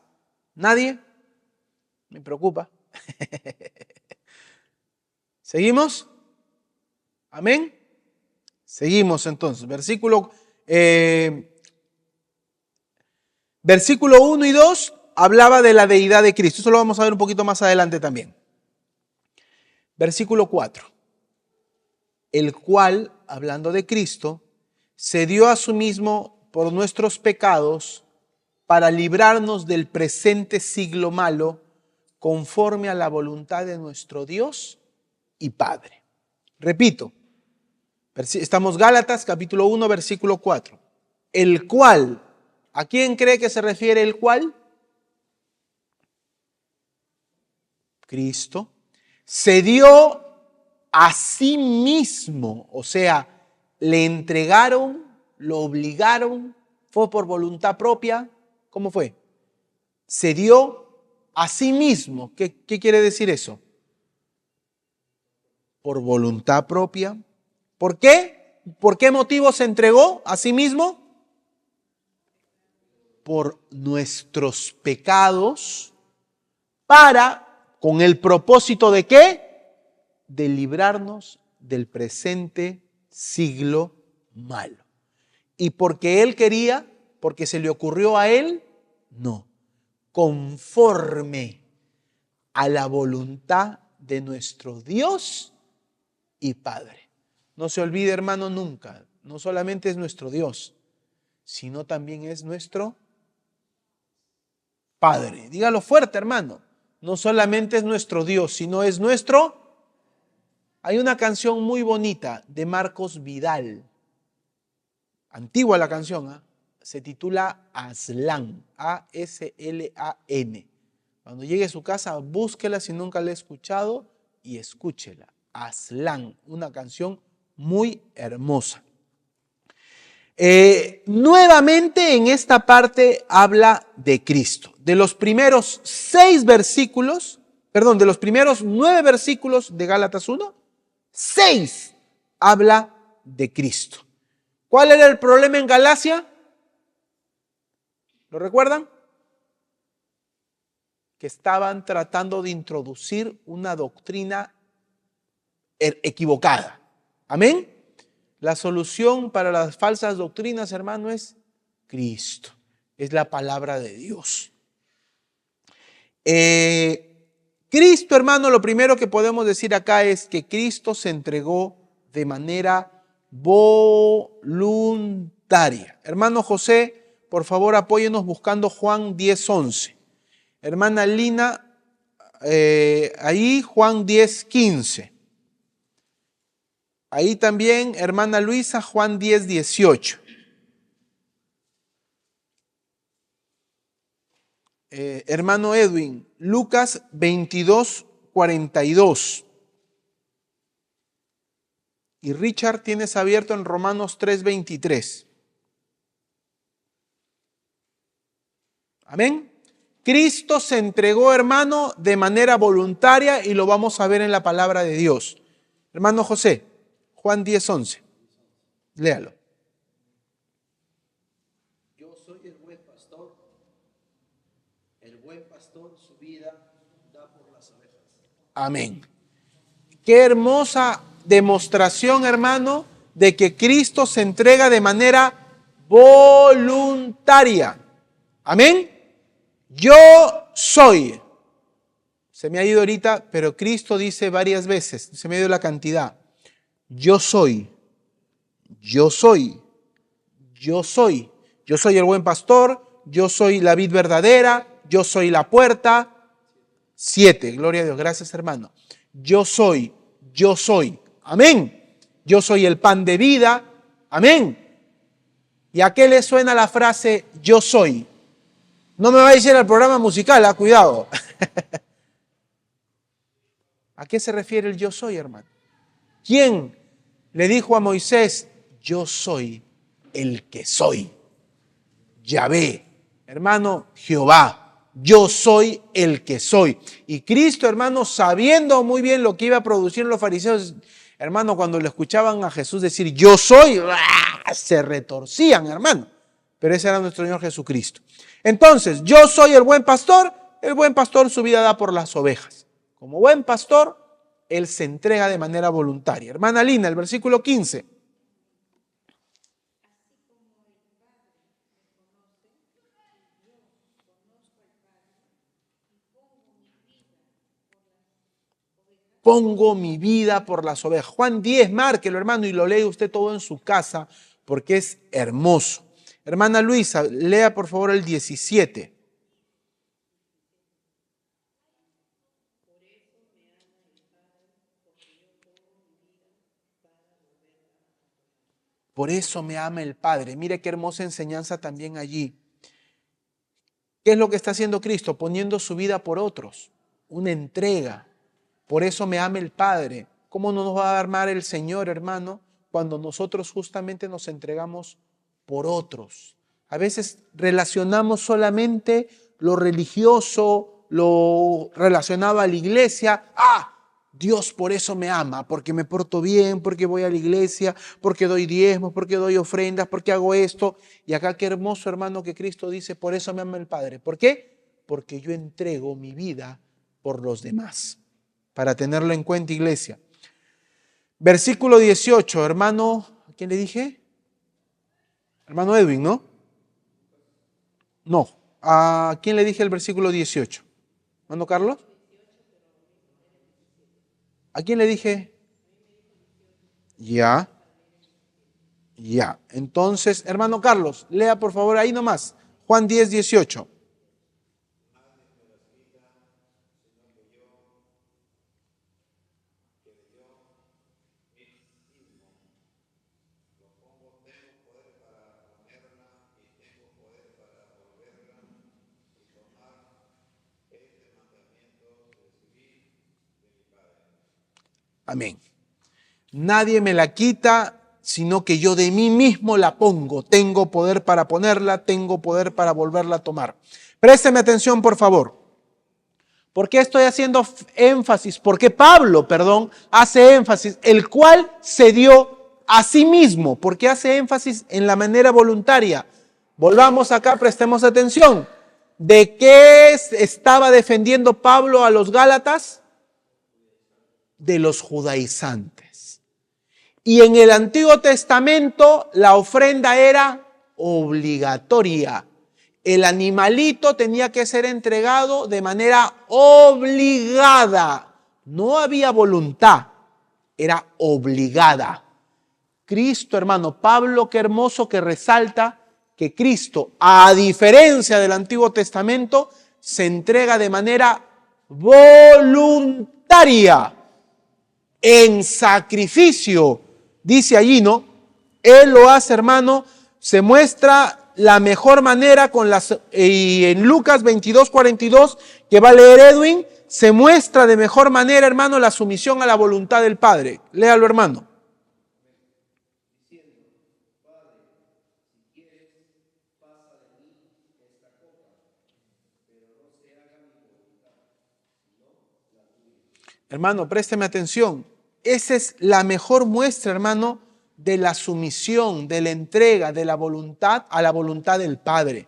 ¿Nadie? Me preocupa. ¿Seguimos? Amén. Seguimos entonces. Versículo 1 y 2 hablaba de la deidad de Cristo. Eso lo vamos a ver un poquito más adelante también. Versículo 4. El cual, hablando de Cristo, se dio a sí mismo por nuestros pecados para librarnos del presente siglo malo, conforme a la voluntad de nuestro Dios y Padre. Repito, estamos Gálatas capítulo 1, versículo 4. El cual, ¿a quién cree que se refiere el cual? Cristo. Se dio a sí mismo, o sea, le entregaron, lo obligaron, fue por voluntad propia. ¿Cómo fue? Se dio a sí mismo. ¿Qué quiere decir eso? Por voluntad propia. ¿Por qué? ¿Por qué motivo se entregó a sí mismo? Por nuestros pecados, con el propósito de ¿qué? De librarnos del presente siglo malo. ¿Y porque Él quería? ¿Porque se le ocurrió a Él? No. Conforme a la voluntad de nuestro Dios y Padre. No se olvide, hermano, nunca. No solamente es nuestro Dios, sino también es nuestro Padre. Dígalo fuerte, hermano. No solamente es nuestro Dios, sino es nuestro. Hay una canción muy bonita de Marcos Vidal. Antigua la canción, ¿eh? Se titula Aslan. A-S-L-A-N. Cuando llegue a su casa, búsquela si nunca la he escuchado y escúchela. Aslan, una canción muy hermosa. Nuevamente en esta parte habla de Cristo. De los primeros 9 versículos de Gálatas 1, 6 habla de Cristo. ¿Cuál era el problema en Galacia? ¿Lo recuerdan? que estaban tratando de introducir una doctrina equivocada. Amén. La solución para las falsas doctrinas, hermano, es Cristo. Es la palabra de Dios. Cristo, hermano, lo primero que podemos decir acá es que Cristo se entregó de manera voluntaria. Hermano José, por favor, apóyenos buscando Juan 10:11. Hermana Lina, ahí Juan 10:15. Ahí también, hermana Luisa, Juan 10:18. Hermano Edwin, Lucas 22:42. Y Richard, tienes abierto en Romanos 3:23. Amén. Cristo se entregó, hermano, de manera voluntaria y lo vamos a ver en la palabra de Dios. Hermano José, Juan 10:11. Léalo. Yo soy el buen pastor. El buen pastor su vida da por las ovejas. Amén. Qué hermosa demostración, hermano, de que Cristo se entrega de manera voluntaria. Amén. Yo soy. Se me ha ido ahorita, pero Cristo dice varias veces, se me ha ido la cantidad. Yo soy. Yo soy. Yo soy. Yo soy el buen pastor. Yo soy la vid verdadera. Yo soy la puerta. 7. Gloria a Dios. Gracias, hermano. Yo soy. Yo soy. Amén. Yo soy el pan de vida. Amén. ¿Y a qué le suena la frase yo soy? No me va a decir el programa musical, cuidado. ¿A qué se refiere el yo soy, hermano? ¿Quién le dijo a Moisés, yo soy el que soy? Yahvé, hermano, Jehová, yo soy el que soy. Y Cristo, hermano, sabiendo muy bien lo que iba a producir en los fariseos, hermano, cuando le escuchaban a Jesús decir, yo soy, se retorcían, hermano. Pero ese era nuestro Señor Jesucristo. Entonces, yo soy el buen pastor su vida da por las ovejas. Como buen pastor, Él se entrega de manera voluntaria. Hermana Lina, el versículo 15. Pongo mi vida por las ovejas. Juan 10, márquelo, hermano, y lo lee usted todo en su casa, porque es hermoso. Hermana Luisa, lea por favor el 17. Por eso me ama el Padre. Mire qué hermosa enseñanza también allí. ¿Qué es lo que está haciendo Cristo? Poniendo su vida por otros. Una entrega. Por eso me ama el Padre. ¿Cómo no nos va a amar el Señor, hermano, cuando nosotros justamente nos entregamos por otros? A veces relacionamos solamente lo religioso, lo relacionado a la iglesia. Dios por eso me ama, porque me porto bien, porque voy a la iglesia, porque doy diezmos, porque doy ofrendas, porque hago esto. Y acá qué hermoso, hermano, que Cristo dice, por eso me ama el Padre. ¿Por qué? Porque yo entrego mi vida por los demás. Para tenerlo en cuenta, iglesia. Versículo 18, hermano, ¿a quién le dije? Hermano Edwin, ¿no? No, ¿a quién le dije el versículo 18? ¿Hermano Carlos? ¿A quién le dije? Ya. Entonces, hermano Carlos, lea por favor ahí nomás. Juan 10, 18. Amén. Nadie me la quita, sino que yo de mí mismo la pongo. Tengo poder para ponerla, tengo poder para volverla a tomar. Présteme atención, por favor. ¿Por qué estoy haciendo énfasis? Porque Pablo, hace énfasis, el cual se dio a sí mismo. ¿Por qué hace énfasis en la manera voluntaria? Volvamos acá, prestemos atención. ¿De qué estaba defendiendo Pablo a los Gálatas? De los judaizantes. Y en el Antiguo Testamento la ofrenda era obligatoria. El animalito tenía que ser entregado de manera obligada. No había voluntad, era obligada. Cristo, hermano, Pablo, qué hermoso que resalta que Cristo, a diferencia del Antiguo Testamento, se entrega de manera voluntaria, en sacrificio. Dice allí, ¿no? Él lo hace, hermano, se muestra la mejor manera y en Lucas 22:42, que va a leer Edwin, se muestra de mejor manera, hermano, la sumisión a la voluntad del Padre. Léalo, hermano. Hermano, présteme atención. Esa es la mejor muestra, hermano, de la sumisión, de la entrega, de la voluntad a la voluntad del Padre.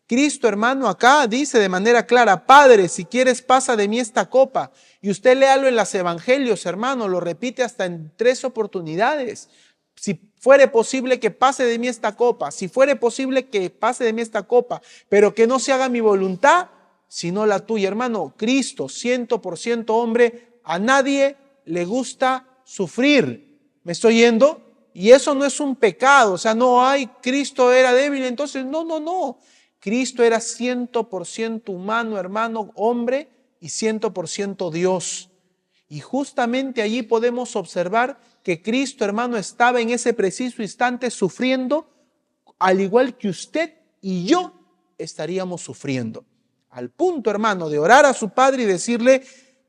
Cristo, hermano, acá dice de manera clara: Padre, si quieres, pasa de mí esta copa. Y usted léalo en los evangelios, hermano, lo repite hasta en 3 oportunidades. Si fuere posible que pase de mí esta copa, si fuere posible que pase de mí esta copa, pero que no se haga mi voluntad, sino la tuya. Hermano, Cristo, 100% hombre, a nadie le gusta sufrir. ¿Me estoy yendo? Y eso no es un pecado. O sea, no hay, Cristo era débil, entonces no. Cristo era 100% humano, hermano, hombre, y 100% Dios. Y justamente allí podemos observar que Cristo, hermano, estaba en ese preciso instante sufriendo, al igual que usted y yo estaríamos sufriendo. Al punto, hermano, de orar a su Padre y decirle: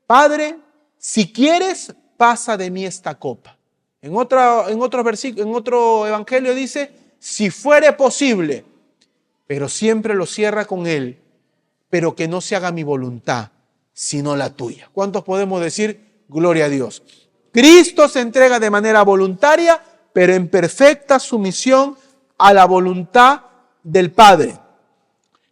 Padre, si quieres, pasa de mí esta copa. En otro evangelio dice: si fuere posible, pero siempre lo cierra con él: pero que no se haga mi voluntad, sino la tuya. ¿Cuántos podemos decir gloria a Dios? Cristo se entrega de manera voluntaria, pero en perfecta sumisión a la voluntad del Padre.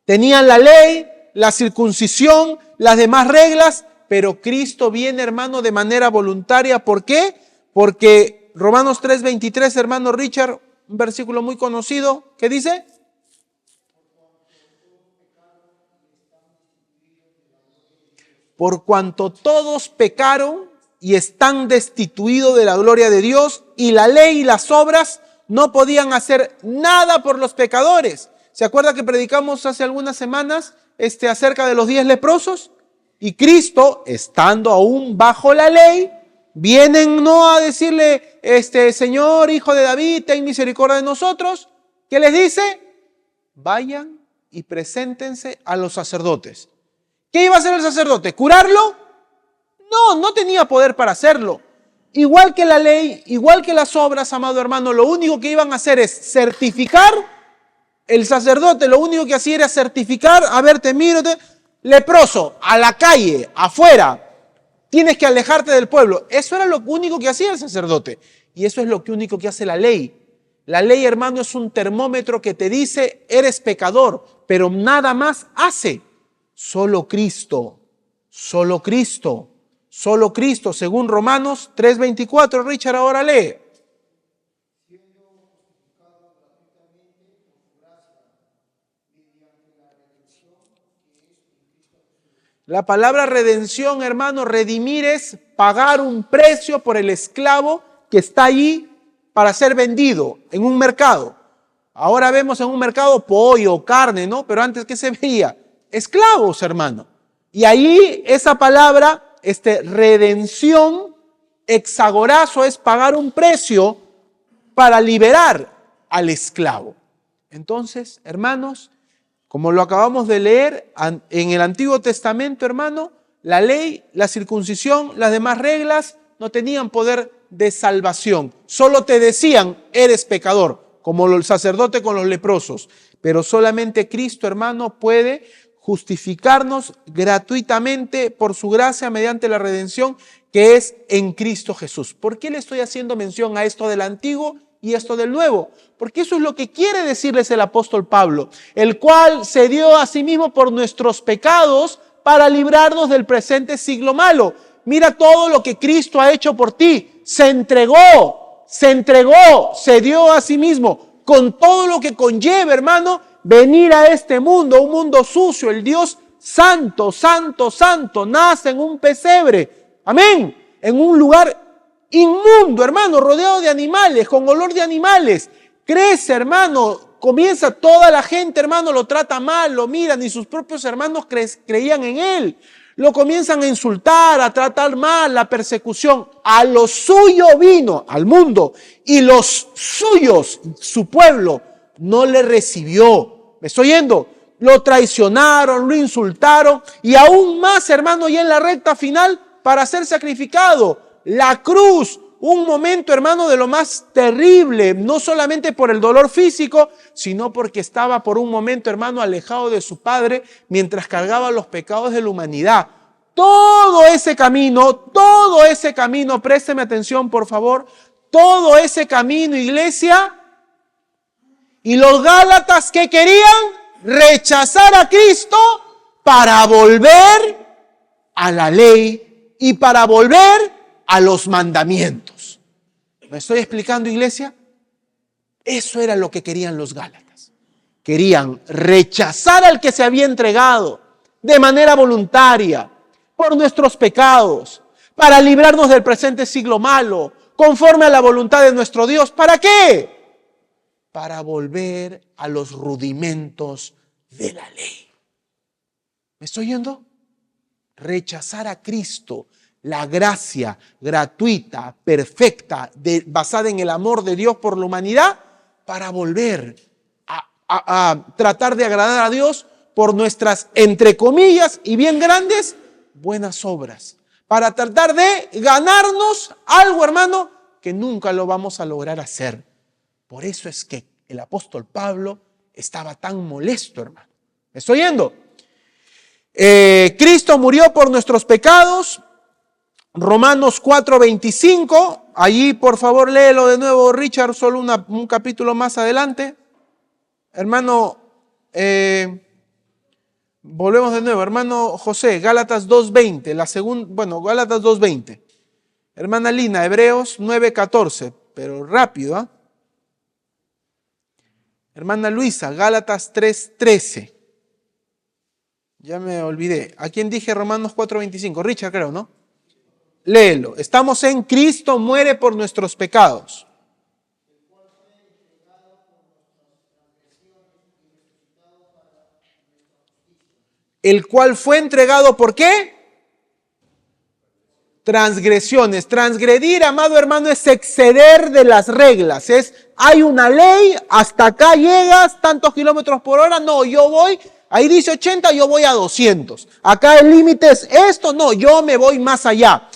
Tenían la ley, la circuncisión, las demás reglas, pero Cristo viene, hermano, de manera voluntaria. ¿Por qué? Porque Romanos 3:23, hermano Richard, un versículo muy conocido, ¿qué dice? Por cuanto todos pecaron y están destituidos de la gloria de Dios, y la ley y las obras no podían hacer nada por los pecadores. ¿Se acuerda que predicamos hace algunas semanas acerca de los 10 leprosos? Y Cristo, estando aún bajo la ley, vienen no a decirle: Señor, hijo de David, ten misericordia de nosotros. ¿Qué les dice? Vayan y preséntense a los sacerdotes. ¿Qué iba a hacer el sacerdote? ¿Curarlo? No tenía poder para hacerlo. Igual que la ley, igual que las obras, amado hermano, lo único que iban a hacer es certificar. El sacerdote lo único que hacía era certificar: a ver, te miro, leproso, a la calle, afuera, tienes que alejarte del pueblo. Eso era lo único que hacía el sacerdote. Y eso es lo único que hace la ley. La ley, hermano, es un termómetro que te dice: eres pecador, pero nada más hace. Solo Cristo, solo Cristo, solo Cristo, según Romanos 3:24. Richard, ahora lee. La palabra redención, hermano, redimir es pagar un precio por el esclavo que está allí para ser vendido en un mercado. Ahora vemos en un mercado pollo, carne, ¿no? Pero antes, ¿qué se veía? Esclavos, hermano. Y ahí esa palabra, redención, exagorazo, es pagar un precio para liberar al esclavo. Entonces, hermanos, como lo acabamos de leer, en el Antiguo Testamento, hermano, la ley, la circuncisión, las demás reglas no tenían poder de salvación. Solo te decían: eres pecador, como el sacerdote con los leprosos. Pero solamente Cristo, hermano, puede justificarnos gratuitamente por su gracia mediante la redención que es en Cristo Jesús. ¿Por qué le estoy haciendo mención a esto del Antiguo y esto del nuevo. Porque eso es lo que quiere decirles el apóstol Pablo, el cual se dio a sí mismo por nuestros pecados para librarnos del presente siglo malo. Mira todo lo que Cristo ha hecho por ti. Se entregó, se dio a sí mismo, con todo lo que conlleva, hermano, venir a este mundo, un mundo sucio. El Dios santo, santo, santo, nace en un pesebre. Amén. En un lugar inmundo, hermano, rodeado de animales, con olor de animales. Crece, hermano, comienza toda la gente, hermano, lo trata mal, lo miran, y sus propios hermanos creían en él. Lo comienzan a insultar, a tratar mal, la persecución. A lo suyo vino, al mundo, y los suyos, su pueblo, no le recibió. ¿Me estoy oyendo? Lo traicionaron, lo insultaron, y aún más, hermano, ya en la recta final, para ser sacrificado. La cruz, un momento, hermano, de lo más terrible, no solamente por el dolor físico, sino porque estaba por un momento, hermano, alejado de su Padre, mientras cargaba los pecados de la humanidad. Todo ese camino, présteme atención, por favor, todo ese camino, iglesia, y los Gálatas, ¿qué querían? Rechazar a Cristo para volver a la ley y para volver a los mandamientos. ¿Me estoy explicando, iglesia? Eso era lo que querían los Gálatas. Querían rechazar al que se había entregado de manera voluntaria por nuestros pecados, para librarnos del presente siglo malo, conforme a la voluntad de nuestro Dios. ¿Para qué? Para volver a los rudimentos de la ley. ¿Me estoy oyendo? Rechazar a Cristo, la gracia gratuita, perfecta, basada en el amor de Dios por la humanidad, para volver a tratar de agradar a Dios por nuestras, entre comillas, y bien grandes, buenas obras. Para tratar de ganarnos algo, hermano, que nunca lo vamos a lograr hacer. Por eso es que el apóstol Pablo estaba tan molesto, hermano. ¿Me estoy oyendo? Cristo murió por nuestros pecados. Romanos 4:25, allí por favor léelo de nuevo, Richard, solo un capítulo más adelante. Hermano, volvemos de nuevo, hermano José, Gálatas 2:20, Gálatas 2:20. Hermana Lina, Hebreos 9:14, pero rápido, ¿ah? Hermana Luisa, Gálatas 3:13. Ya me olvidé. ¿A quién dije Romanos 4:25? Richard, creo, ¿no? Léelo. Estamos en Cristo muere por nuestros pecados. El cual fue entregado, ¿por qué? Transgresiones. Transgredir, amado hermano, es exceder de las reglas. Hay una ley, hasta acá llegas, tantos kilómetros por hora. No, yo voy, ahí dice 80, yo voy a 200. Acá el límite es esto, no, yo me voy más allá.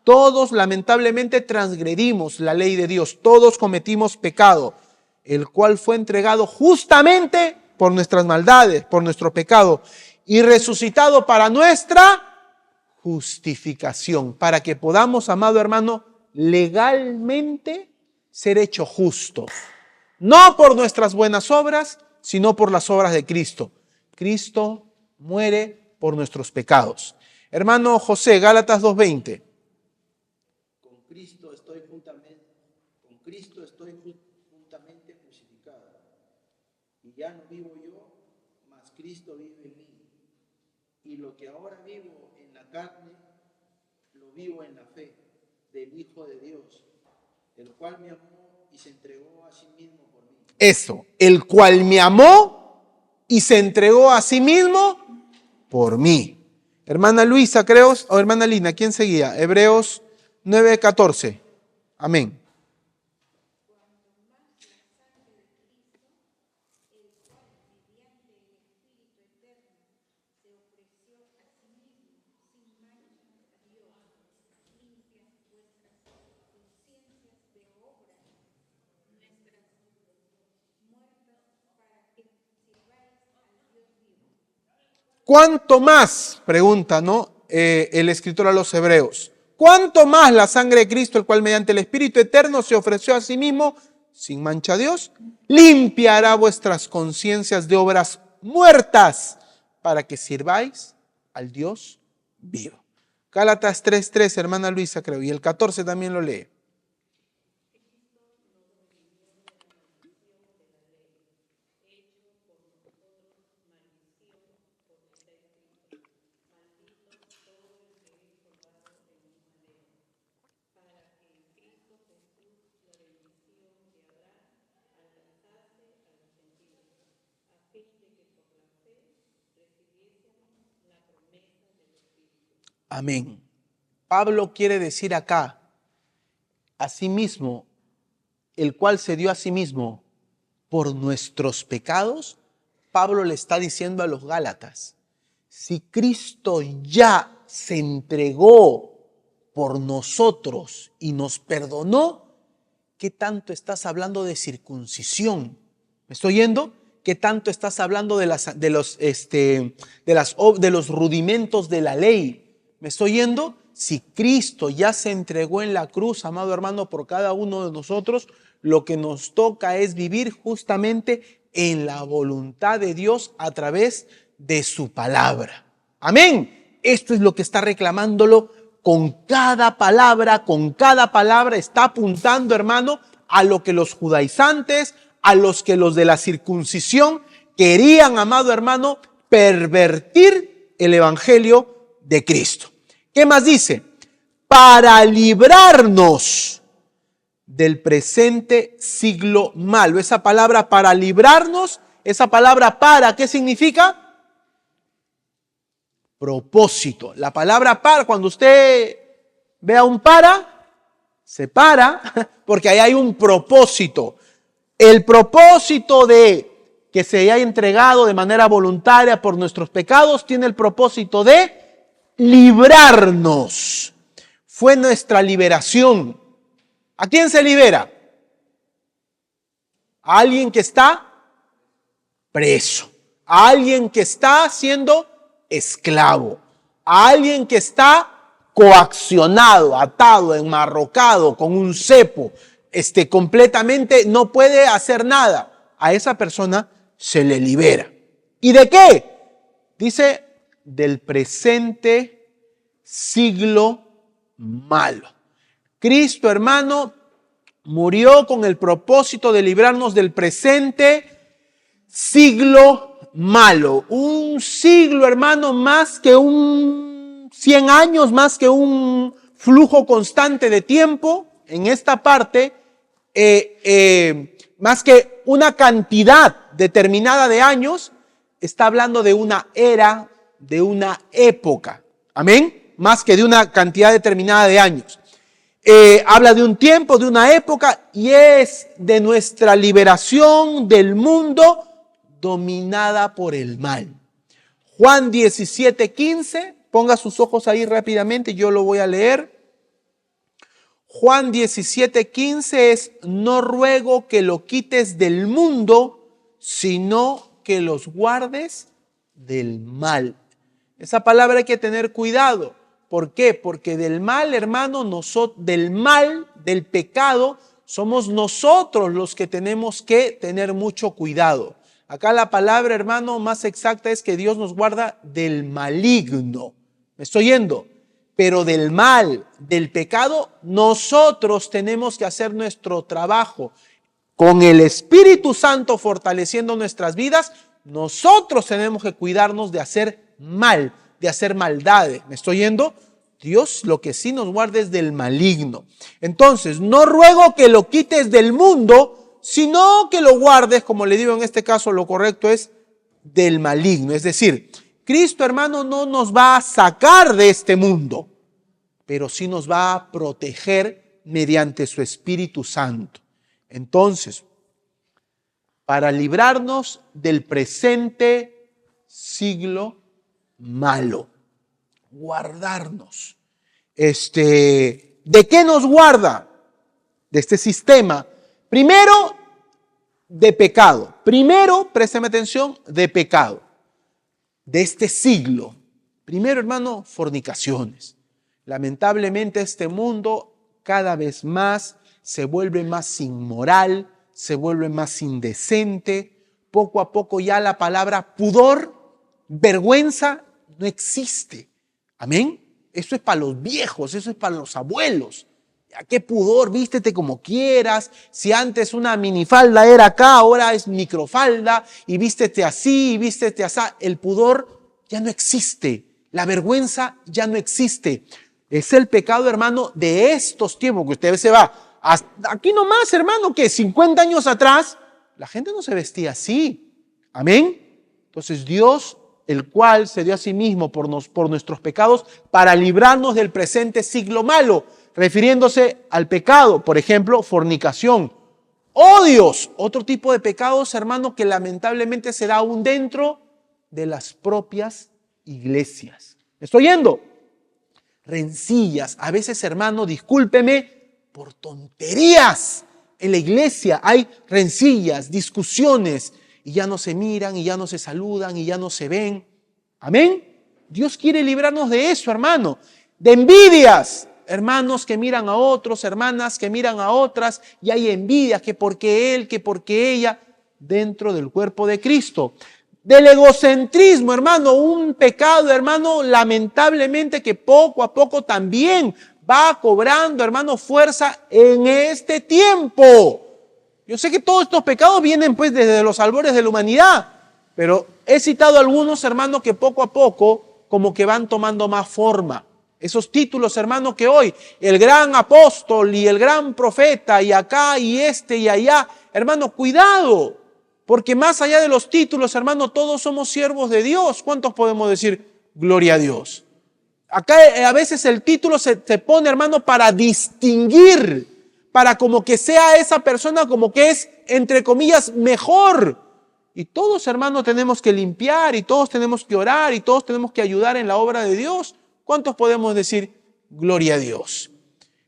Todos lamentablemente transgredimos la ley de Dios, todos cometimos pecado, el cual fue entregado justamente por nuestras maldades, por nuestro pecado, y resucitado para nuestra justificación, para que podamos, amado hermano, legalmente ser hechos justos, no por nuestras buenas obras, sino por las obras de Cristo. Cristo muere por nuestros pecados. Hermano José, Gálatas 2:20. Juntamente crucificado. Y ya no vivo yo, mas Cristo vive en mí. Y lo que ahora vivo en la carne, lo vivo en la fe del Hijo de Dios, el cual me amó y se entregó a sí mismo por mí. Eso, el cual me amó y se entregó a sí mismo por mí. Hermana Luisa, creo, o hermana Lina, ¿quién seguía? Hebreos 9:14. Amén. ¿Cuánto más, pregunta, ¿no? El escritor a los Hebreos, cuánto más la sangre de Cristo, el cual mediante el Espíritu Eterno se ofreció a sí mismo sin mancha a Dios, limpiará vuestras conciencias de obras muertas para que sirváis al Dios vivo. Gálatas 3:3, hermana Luisa, creo, y el 14 también lo lee. Amén. Pablo quiere decir acá, asimismo, el cual se dio a sí mismo por nuestros pecados. Pablo le está diciendo a los Gálatas, si Cristo ya se entregó por nosotros y nos perdonó, ¿qué tanto estás hablando de circuncisión? ¿Me estoy yendo? ¿Qué tanto estás hablando de los rudimentos de la ley? ¿Me estoy yendo? Si Cristo ya se entregó en la cruz, amado hermano, por cada uno de nosotros, lo que nos toca es vivir justamente en la voluntad de Dios a través de su palabra. Amén. Esto es lo que está reclamándolo con cada palabra está apuntando, hermano, a lo que los judaizantes, a los que los de la circuncisión querían, amado hermano, pervertir el evangelio de Cristo. ¿Qué más dice? Para librarnos del presente siglo malo. Esa palabra para librarnos, esa palabra para, ¿qué significa? Propósito. La palabra para, cuando usted vea un para, se para, porque ahí hay un propósito. El propósito de que se haya entregado de manera voluntaria por nuestros pecados tiene el propósito de librarnos. Fue nuestra liberación. ¿A quién se libera? A alguien que está preso, a alguien que está siendo esclavo, a alguien que está coaccionado, atado, enmarrocado con un cepo, completamente no puede hacer nada. A esa persona se le libera. ¿Y de qué? Dice, del presente siglo malo. Cristo, hermano, murió con el propósito de librarnos del presente siglo malo. Un siglo, hermano, más que 100 años, más que un flujo constante de tiempo en esta parte, más que una cantidad determinada de años, está hablando de una era, de una época. Amén. Más que de una cantidad determinada de años. Habla de un tiempo, de una época, y es de nuestra liberación del mundo dominada por el mal. Juan 17:15, ponga sus ojos ahí rápidamente, yo lo voy a leer. Juan 17:15 es, no ruego que lo quites del mundo, sino que los guardes del mal. Esa palabra hay que tener cuidado. ¿Por qué? Porque del mal, hermano, del mal, del pecado, somos nosotros los que tenemos que tener mucho cuidado. Acá la palabra, hermano, más exacta es que Dios nos guarda del maligno. ¿Me estoy yendo? Pero del mal, del pecado, nosotros tenemos que hacer nuestro trabajo. Con el Espíritu Santo fortaleciendo nuestras vidas, nosotros tenemos que cuidarnos de hacer mal, de hacer maldades. ¿Me estoy yendo? Dios lo que sí nos guarda es del maligno. Entonces, no ruego que lo quites del mundo, sino que lo guardes, como le digo en este caso, lo correcto es del maligno. Es decir, Cristo, hermano, no nos va a sacar de este mundo, pero sí nos va a proteger mediante su Espíritu Santo. Entonces, para librarnos del presente siglo malo, guardarnos. ¿De qué nos guarda? De este sistema. Primero, de pecado. Primero, présteme atención, de pecado. De este siglo. Primero, hermano, fornicaciones. Lamentablemente este mundo cada vez más se vuelve más inmoral, se vuelve más indecente. Poco a poco ya la palabra pudor, vergüenza, no existe. Amén. Eso es para los viejos, eso es para los abuelos. ¿A qué pudor? Vístete como quieras. Si antes una minifalda era acá, ahora es microfalda. Y vístete así, y vístete así. El pudor ya no existe. La vergüenza ya no existe. Es el pecado, hermano, de estos tiempos que usted se va. Hasta aquí nomás, hermano, que 50 años atrás, la gente no se vestía así. Amén. Entonces Dios, el cual se dio a sí mismo por nuestros pecados para librarnos del presente siglo malo, refiriéndose al pecado, por ejemplo, fornicación, odios, otro tipo de pecados, hermano, que lamentablemente se da aún dentro de las propias iglesias. ¿Me estoy yendo? Rencillas, a veces, hermano, discúlpeme, por tonterías. En la iglesia hay rencillas, discusiones, y ya no se miran, y ya no se saludan, y ya no se ven. Amén. Dios quiere librarnos de eso, hermano. De envidias. Hermanos que miran a otros, hermanas que miran a otras, y hay envidias, que porque él, que porque ella, dentro del cuerpo de Cristo. Del egocentrismo, hermano, un pecado, hermano, lamentablemente que poco a poco también va cobrando, hermano, fuerza en este tiempo. Yo sé que todos estos pecados vienen pues desde los albores de la humanidad, pero he citado algunos, hermanos, que poco a poco como que van tomando más forma. Esos títulos, hermano, que hoy el gran apóstol y el gran profeta y acá y este y allá, hermano, cuidado, porque más allá de los títulos, hermano, todos somos siervos de Dios. ¿Cuántos podemos decir gloria a Dios? Acá a veces el título se pone, hermano, para distinguir, para como que sea esa persona como que es, entre comillas, mejor. Y todos, hermano, tenemos que limpiar y todos tenemos que orar y todos tenemos que ayudar en la obra de Dios. ¿Cuántos podemos decir gloria a Dios?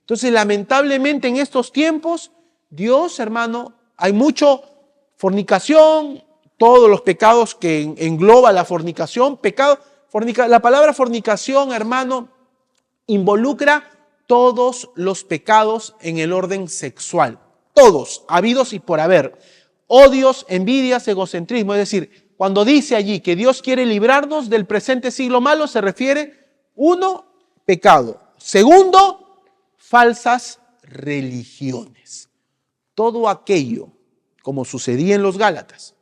Entonces, lamentablemente en estos tiempos, Dios, hermano, hay mucho fornicación, todos los pecados que engloba la fornicación, la palabra fornicación, hermano, involucra todos los pecados en el orden sexual, todos, habidos y por haber, odios, envidias, egocentrismo, es decir, cuando dice allí que Dios quiere librarnos del presente siglo malo, se refiere, uno, pecado, segundo, falsas religiones, todo aquello, como sucedía en los Gálatas,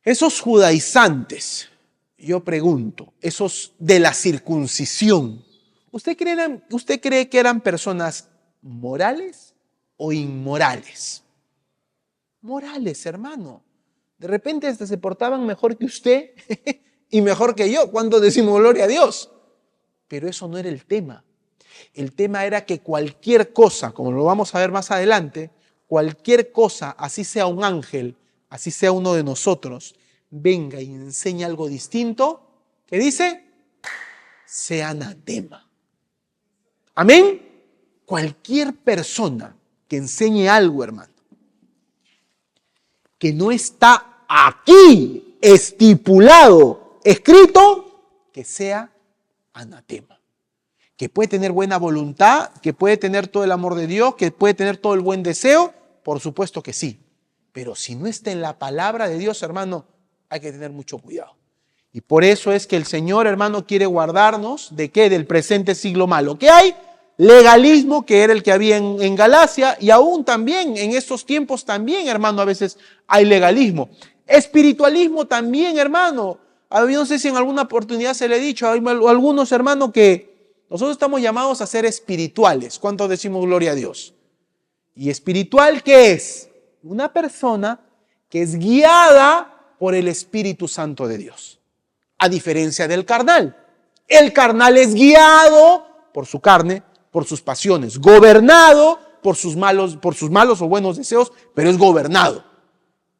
esos judaizantes, yo pregunto, esos de la circuncisión, ¿usted cree que eran personas morales o inmorales? Morales, hermano. De repente hasta se portaban mejor que usted y mejor que yo cuando decimos gloria a Dios. Pero eso no era el tema. El tema era que cualquier cosa, como lo vamos a ver más adelante, cualquier cosa, así sea un ángel, así sea uno de nosotros, venga y enseñe algo distinto, ¿qué dice? Sea anatema. Amén. Cualquier persona que enseñe algo, hermano, que no está aquí estipulado, escrito, que sea anatema. Que puede tener buena voluntad, que puede tener todo el amor de Dios, que puede tener todo el buen deseo, por supuesto que sí. Pero si no está en la palabra de Dios, hermano, hay que tener mucho cuidado. Y por eso es que el Señor, hermano, quiere guardarnos ¿de qué? Del presente siglo malo. ¿Qué hay? Legalismo, que era el que había en Galacia, y aún también en estos tiempos también, hermano, a veces hay legalismo. Espiritualismo también, hermano. Yo no sé si en alguna oportunidad se le ha dicho a algunos, hermanos, que nosotros estamos llamados a ser espirituales. ¿Cuántos decimos gloria a Dios? ¿Y espiritual qué es? Una persona que es guiada por el Espíritu Santo de Dios. A diferencia del carnal. El carnal es guiado por su carne, por sus pasiones, gobernado por sus malos o buenos deseos, pero es gobernado.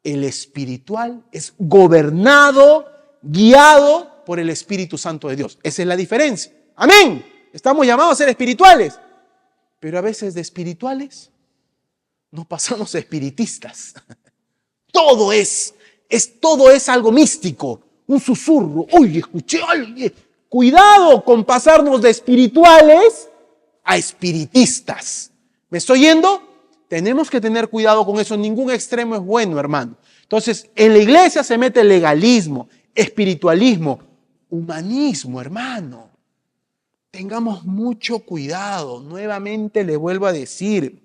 El espiritual es gobernado, guiado por el Espíritu Santo de Dios. Esa es la diferencia. Amén. Estamos llamados a ser espirituales, pero a veces de espirituales nos pasamos a espiritistas. Todo es algo místico, un susurro. Oye, escuché a alguien. Cuidado con pasarnos de espirituales a espiritistas. ¿Me estoy yendo? tenemos que tener cuidado con eso. Ningún extremo es bueno, hermano. Entonces, en la iglesia se mete legalismo, espiritualismo, humanismo, hermano. Tengamos mucho cuidado. Nuevamente le vuelvo a decir,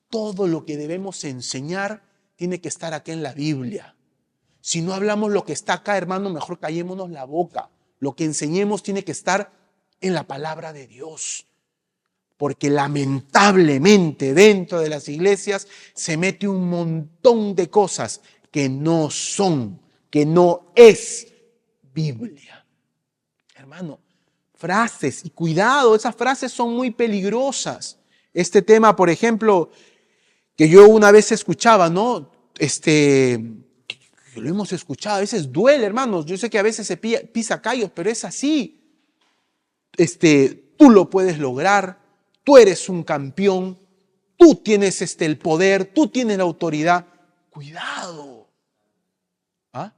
todo lo que debemos enseñar tiene que estar acá en la Biblia. Si no hablamos lo que está acá, hermano, mejor callémonos la boca. Lo que enseñemos tiene que estar en la palabra de Dios. Porque lamentablemente dentro de las iglesias se mete un montón de cosas que no son, que no es Biblia. Hermano, frases, y cuidado, esas frases son muy peligrosas. Este tema, por ejemplo, que yo una vez escuchaba, ¿no? Lo hemos escuchado, a veces duele, hermanos. Yo sé que a veces se pisa callos, pero es así. Tú lo puedes lograr, tú eres un campeón, tú tienes el poder, tú tienes la autoridad. Cuidado. ¿Ah?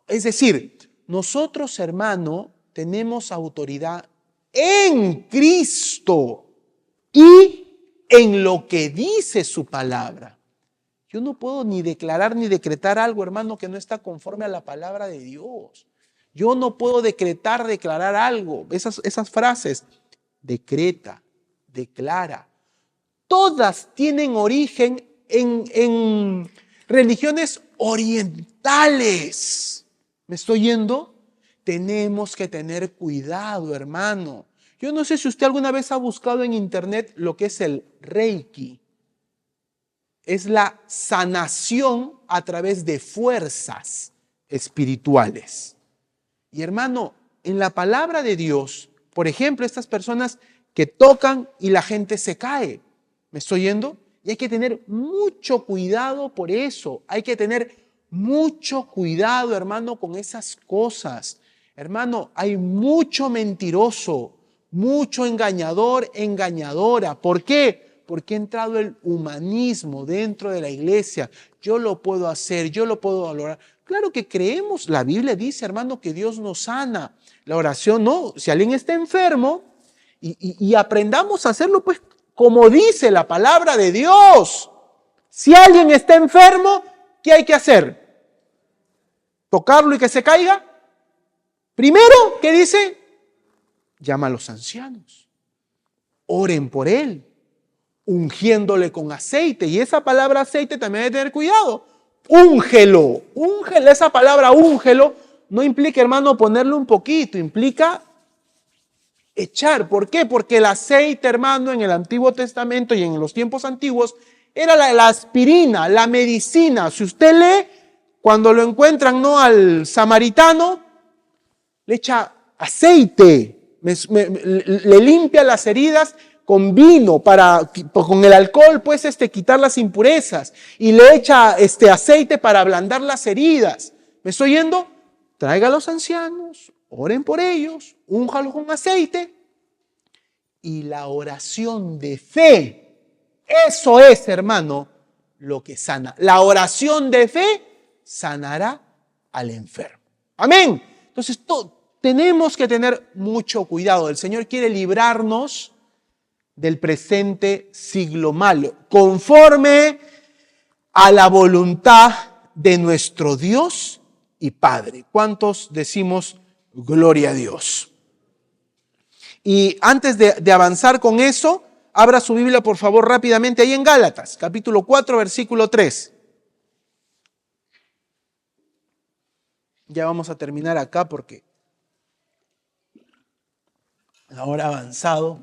Es decir, nosotros, hermano, tenemos autoridad en Cristo y en lo que dice su palabra. Yo no puedo ni declarar ni decretar algo, hermano, que no está conforme a la palabra de Dios. Yo no puedo declarar algo. Esas frases, decreta, declara, todas tienen origen en religiones orientales. ¿Me estoy yendo? Tenemos que tener cuidado, hermano. Yo no sé si usted alguna vez ha buscado en internet lo que es el Reiki. Es la sanación a través de fuerzas espirituales. Y hermano, en la palabra de Dios, por ejemplo, estas personas que tocan y la gente se cae. ¿Me estoy yendo? Y hay que tener mucho cuidado por eso. Hay que tener mucho cuidado, hermano, con esas cosas. Hermano, hay mucho mentiroso, mucho engañador, engañadora. ¿Por qué? Porque ha entrado el humanismo dentro de la iglesia. Yo lo puedo hacer, yo lo puedo valorar. Claro que creemos, la Biblia dice, hermano, que Dios nos sana. La oración no, si alguien está enfermo y aprendamos a hacerlo, pues como dice la palabra de Dios. Si alguien está enfermo, ¿qué hay que hacer? ¿Tocarlo y que se caiga? Primero, ¿qué dice? Llama a los ancianos. Oren por él, ungiéndole con aceite. Y esa palabra aceite también hay que tener cuidado. Úngelo, úngelo. Esa palabra úngelo no implica, hermano, ponerle un poquito, implica echar. ¿Por qué? Porque el aceite, hermano, en el Antiguo Testamento y en los tiempos antiguos era la aspirina, la medicina. Si usted lee, cuando lo encuentran, ¿no?, al samaritano, le echa aceite, le limpia las heridas con vino, con el alcohol, pues, quitar las impurezas, y le echa aceite para ablandar las heridas. ¿Me estoy yendo? Traiga a los ancianos, oren por ellos, únjalos con aceite, y la oración de fe, eso es, hermano, lo que sana. La oración de fe sanará al enfermo. Amén. Entonces, tenemos que tener mucho cuidado. El Señor quiere librarnos del presente siglo malo, conforme a la voluntad de nuestro Dios y Padre. ¿Cuántos decimos gloria a Dios? Y antes de avanzar con eso, abra su Biblia, por favor, rápidamente ahí en Gálatas, capítulo 4, versículo 3. Ya vamos a terminar acá porque la hora ha avanzado.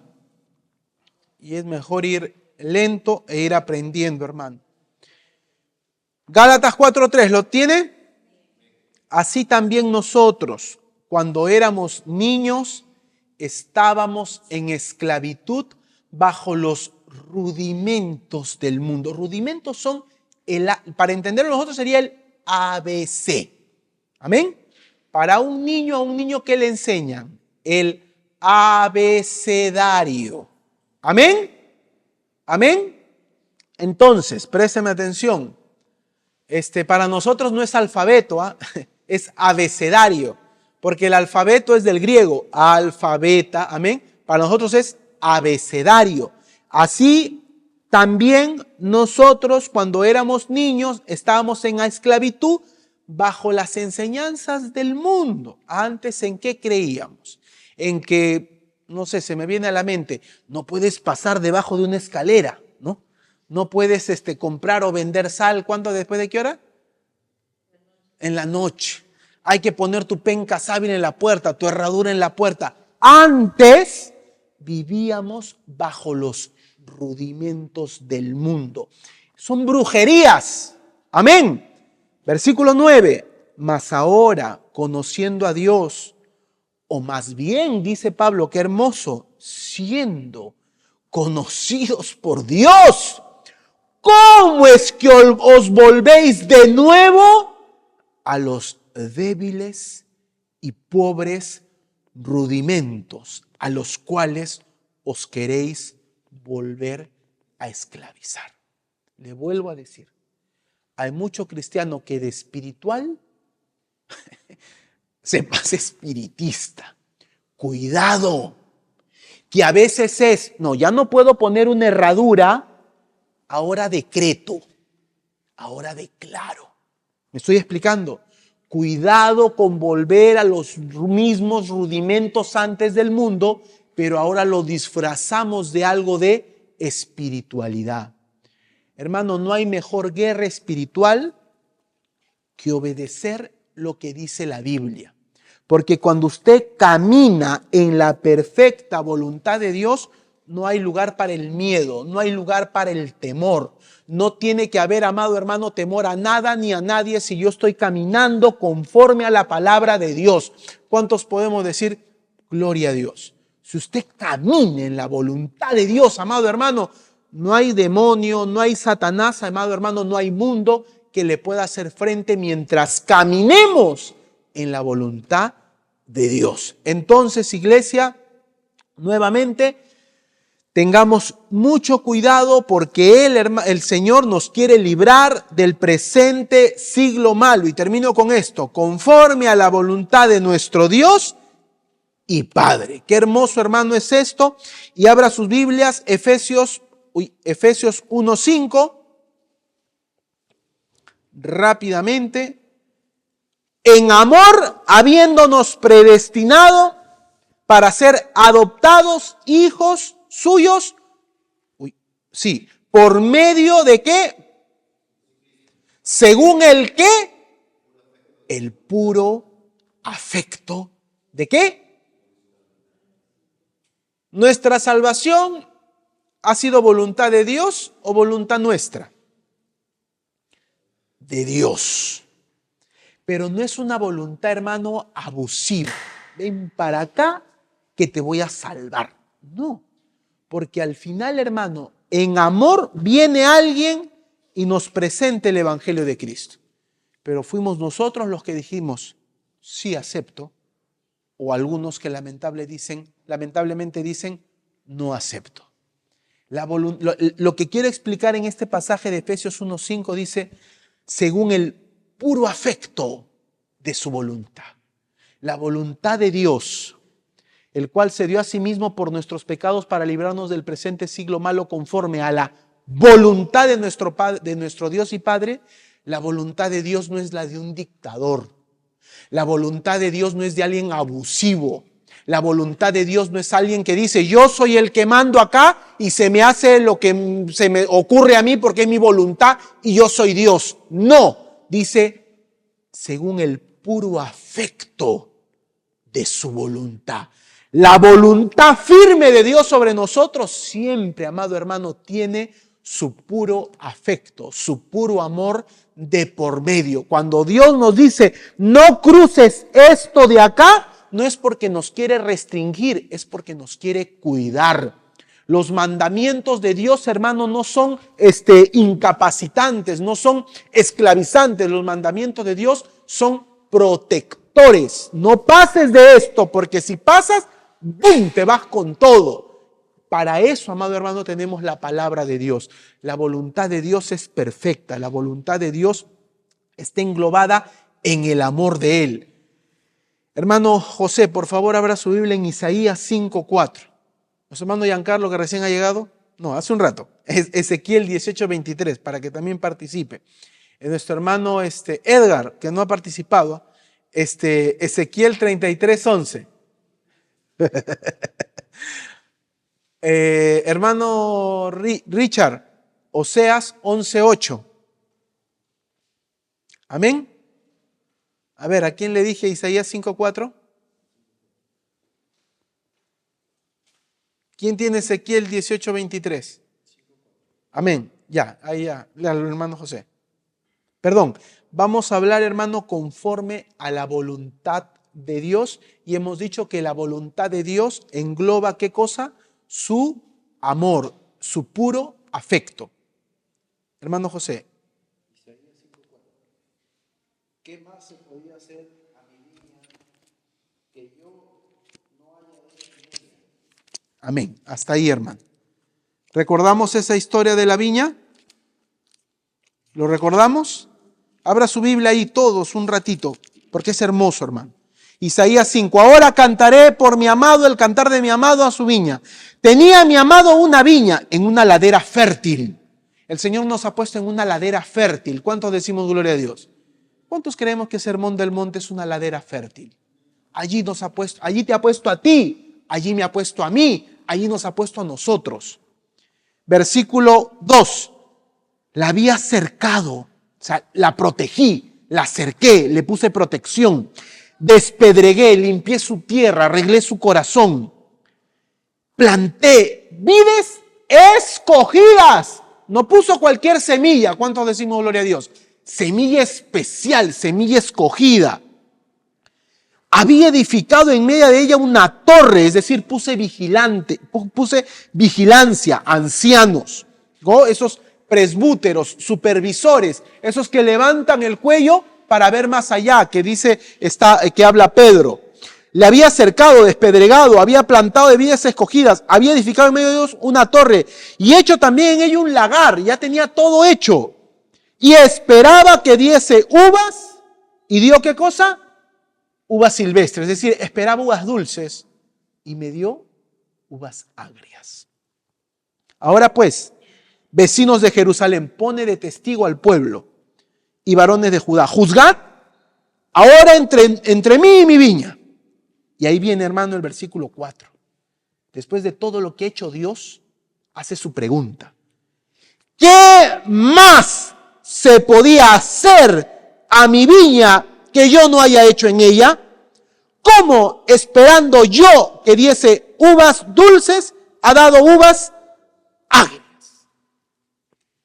Y es mejor ir lento e ir aprendiendo, hermano. Gálatas 4:3, ¿lo tiene? Así también nosotros, cuando éramos niños, estábamos en esclavitud bajo los rudimentos del mundo. Rudimentos son, para entenderlo nosotros, sería el ABC. ¿Amén? Para un niño, a un niño, ¿qué le enseñan? El abecedario. ¿Amén? ¿Amén? Entonces, présteme atención. Para nosotros no es alfabeto, es abecedario, porque el alfabeto es del griego, alfabeta, amén. Para nosotros es abecedario. Así También nosotros, cuando éramos niños, estábamos en la esclavitud bajo las enseñanzas del mundo. Antes, ¿en qué creíamos? En que, no sé, se me viene a la mente, no puedes pasar debajo de una escalera, ¿no? No puedes comprar o vender sal. ¿Cuándo? ¿Después de qué hora? En la noche. Hay que poner tu penca sábil en la puerta, tu herradura en la puerta. Antes vivíamos bajo los rudimentos del mundo. Son brujerías. Amén. Versículo 9. Mas ahora, conociendo a Dios, o más bien, dice Pablo, qué hermoso, siendo conocidos por Dios, ¿cómo es que os volvéis de nuevo a los débiles y pobres rudimentos a los cuales os queréis volver a esclavizar? Le vuelvo a decir, hay mucho cristiano que de espiritual se pasa espiritista. Cuidado, que a veces es, no, ya no puedo poner una herradura, ahora decreto, ahora declaro. ¿Me estoy explicando? Cuidado con volver a los mismos rudimentos antes del mundo, pero ahora lo disfrazamos de algo de espiritualidad. Hermano, no hay mejor guerra espiritual que obedecer lo que dice la Biblia. Porque cuando usted camina en la perfecta voluntad de Dios, no hay lugar para el miedo, no hay lugar para el temor. No tiene que haber, amado hermano, temor a nada ni a nadie si yo estoy caminando conforme a la palabra de Dios. ¿Cuántos podemos decir gloria a Dios? Si usted camina en la voluntad de Dios, amado hermano, no hay demonio, no hay Satanás, amado hermano, no hay mundo que le pueda hacer frente mientras caminemos en la voluntad de Dios. Entonces, iglesia, nuevamente, tengamos mucho cuidado porque el Señor nos quiere librar del presente siglo malo. Y termino con esto, conforme a la voluntad de nuestro Dios y Padre. Qué hermoso, hermano, es esto. Y abra sus Biblias, Efesios 1:5. Rápidamente. En amor, habiéndonos predestinado para ser adoptados hijos suyos, ¿por medio de qué? Según el qué? El puro afecto. ¿De qué? Nuestra salvación ha sido voluntad de Dios o voluntad nuestra. De Dios. Pero no es una voluntad, hermano, abusiva. Ven para acá que te voy a salvar. No. Porque al final, hermano, en amor viene alguien y nos presenta el Evangelio de Cristo. Pero fuimos nosotros los que dijimos, sí acepto, o algunos que lamentablemente dicen, no acepto. Lo que quiero explicar en este pasaje de Efesios 1:5 dice, según el puro afecto de su voluntad. La voluntad de Dios, el cual se dio a sí mismo por nuestros pecados para librarnos del presente siglo malo conforme a la voluntad de nuestro Dios y Padre. La voluntad de Dios no es la de un dictador. La voluntad de Dios no es de alguien abusivo. La voluntad de Dios no es alguien que dice, yo soy el que mando acá y se me hace lo que se me ocurre a mí porque es mi voluntad y yo soy Dios. No, dice, según el puro afecto de su voluntad. La voluntad firme de Dios sobre nosotros siempre, amado hermano, tiene su puro afecto, su puro amor de por medio. Cuando Dios nos dice, no cruces esto de acá, no es porque nos quiere restringir, es porque nos quiere cuidar. Los mandamientos de Dios, hermano, no son incapacitantes, no son esclavizantes. Los mandamientos de Dios son protectores. No pases de esto, porque si pasas, ¡bum!, te vas con todo. Para eso, amado hermano, tenemos la palabra de Dios. La voluntad de Dios es perfecta. La voluntad de Dios está englobada en el amor de Él. Hermano José, por favor, abra su Biblia en Isaías 5:4. Nuestro hermano Giancarlo, que recién ha llegado, No, hace un rato. Es Ezequiel 18:23, para que también participe. Nuestro hermano Edgar, que no ha participado, Ezequiel 33:11. Hermano Richard, Oseas 11:8. Amén. A ver, ¿a quién le dije Isaías 5:4? ¿Quién tiene Ezequiel 18:23? Amén. Ya, ahí ya, al hermano José. Perdón, vamos a hablar, hermano, conforme a la voluntad de Dios. Y hemos dicho que la voluntad de Dios engloba, ¿qué cosa? Su amor, su puro afecto. Hermano José. Isaías 5:4. ¿Qué más se podía hacer a mi viña que yo no haya hecho en ella? Amén. Hasta ahí, hermano. ¿Recordamos esa historia de la viña? ¿Lo recordamos? Abra su Biblia ahí todos un ratito, porque es hermoso, hermano. Isaías 5. Ahora cantaré por mi amado el cantar de mi amado a su viña. Tenía mi amado una viña en una ladera fértil. El Señor nos ha puesto en una ladera fértil. ¿Cuántos decimos gloria a Dios? ¿Cuántos creemos que Sermón del Monte es una ladera fértil? Allí nos ha puesto, allí te ha puesto a ti, allí me ha puesto a mí, allí nos ha puesto a nosotros. Versículo 2. La había cercado, o sea, la protegí, la cerqué, le puse protección. Despedregué, limpié su tierra, arreglé su corazón. Planté vides escogidas. No puso cualquier semilla. ¿Cuántos decimos gloria a Dios? Semilla especial, semilla escogida. Había edificado en medio de ella una torre, es decir, puse vigilancia, ancianos, ¿no? Esos presbúteros, supervisores, esos que levantan el cuello para ver más allá, que dice, que habla Pedro. Le había cercado, despedregado, había plantado de vides escogidas, había edificado en medio de ellos una torre y hecho también en ello un lagar, ya tenía todo hecho. Y esperaba que diese uvas, ¿y dio qué cosa? Uvas silvestres, es decir, esperaba uvas dulces y me dio uvas agrias. Ahora pues, vecinos de Jerusalén, pone de testigo al pueblo y varones de Judá, juzgad ahora entre mí y mi viña. Y ahí viene, hermano, el versículo 4. Después de todo lo que ha hecho Dios, hace su pregunta. ¿Qué más se podía hacer a mi viña que yo no haya hecho en ella? ¿Cómo, esperando yo que diese uvas dulces, ha dado uvas agrias?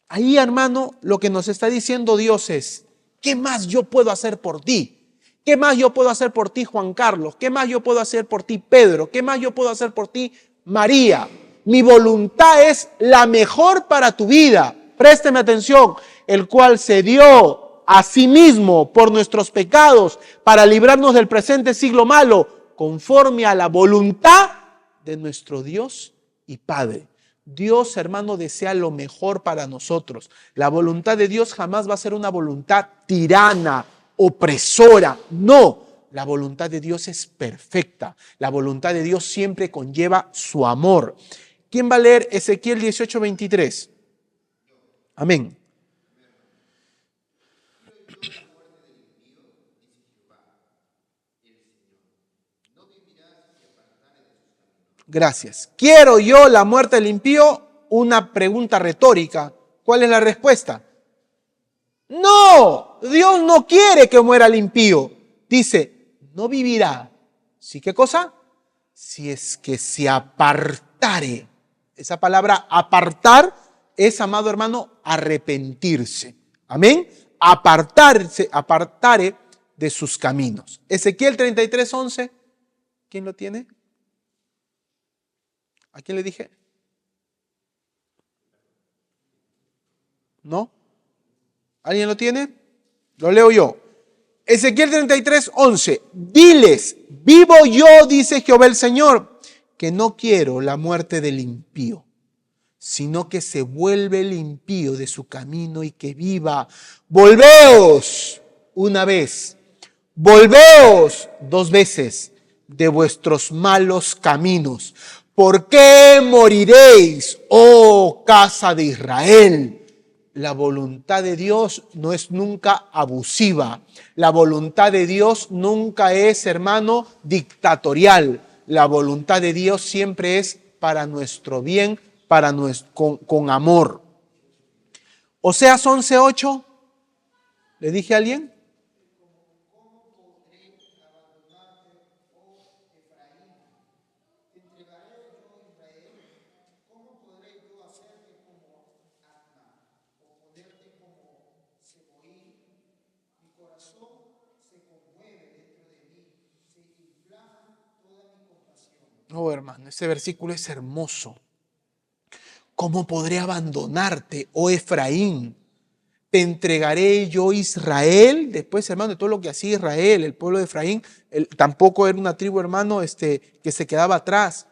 Ahí, hermano, lo que nos está diciendo Dios es, ¿qué más yo puedo hacer por ti? ¿Qué más yo puedo hacer por ti, Juan Carlos? ¿Qué más yo puedo hacer por ti, Pedro? ¿Qué más yo puedo hacer por ti, María? Mi voluntad es la mejor para tu vida. Présteme atención, el cual se dio a sí mismo por nuestros pecados para librarnos del presente siglo malo, conforme a la voluntad de nuestro Dios y Padre. Dios, hermano, desea lo mejor para nosotros. La voluntad de Dios jamás va a ser una voluntad tirana, opresora. No, la voluntad de Dios es perfecta. La voluntad de Dios siempre conlleva su amor. ¿Quién va a leer Ezequiel 18:23? Amén. Gracias. ¿Quiero yo la muerte del impío? Una pregunta retórica. ¿Cuál es la respuesta? No, Dios no quiere que muera el impío. Dice, no vivirá. ¿Sí qué cosa? Si es que se apartare. Esa palabra apartar es, amado hermano, arrepentirse. Amén. Apartare de sus caminos. Ezequiel 33:11. ¿Quién lo tiene? ¿A quién le dije? ¿No? ¿Alguien lo tiene? Lo leo yo. Ezequiel 33:11. Diles, vivo yo, dice Jehová el Señor, que no quiero la muerte del impío, sino que se vuelve el impío de su camino y que viva. Volveos una vez, volveos 2 veces de vuestros malos caminos, ¿Por qué moriréis, oh casa de Israel? La voluntad de Dios no es nunca abusiva. La voluntad de Dios nunca es, hermano, dictatorial. La voluntad de Dios siempre es para nuestro bien, con amor. Oseas 11:8, ¿le dije a alguien? Oh, hermano, ese versículo es hermoso. ¿Cómo podré abandonarte, oh Efraín? Te entregaré yo, Israel. Después, hermano, de todo lo que hacía Israel, el pueblo de Efraín, tampoco era una tribu, hermano, que se quedaba atrás.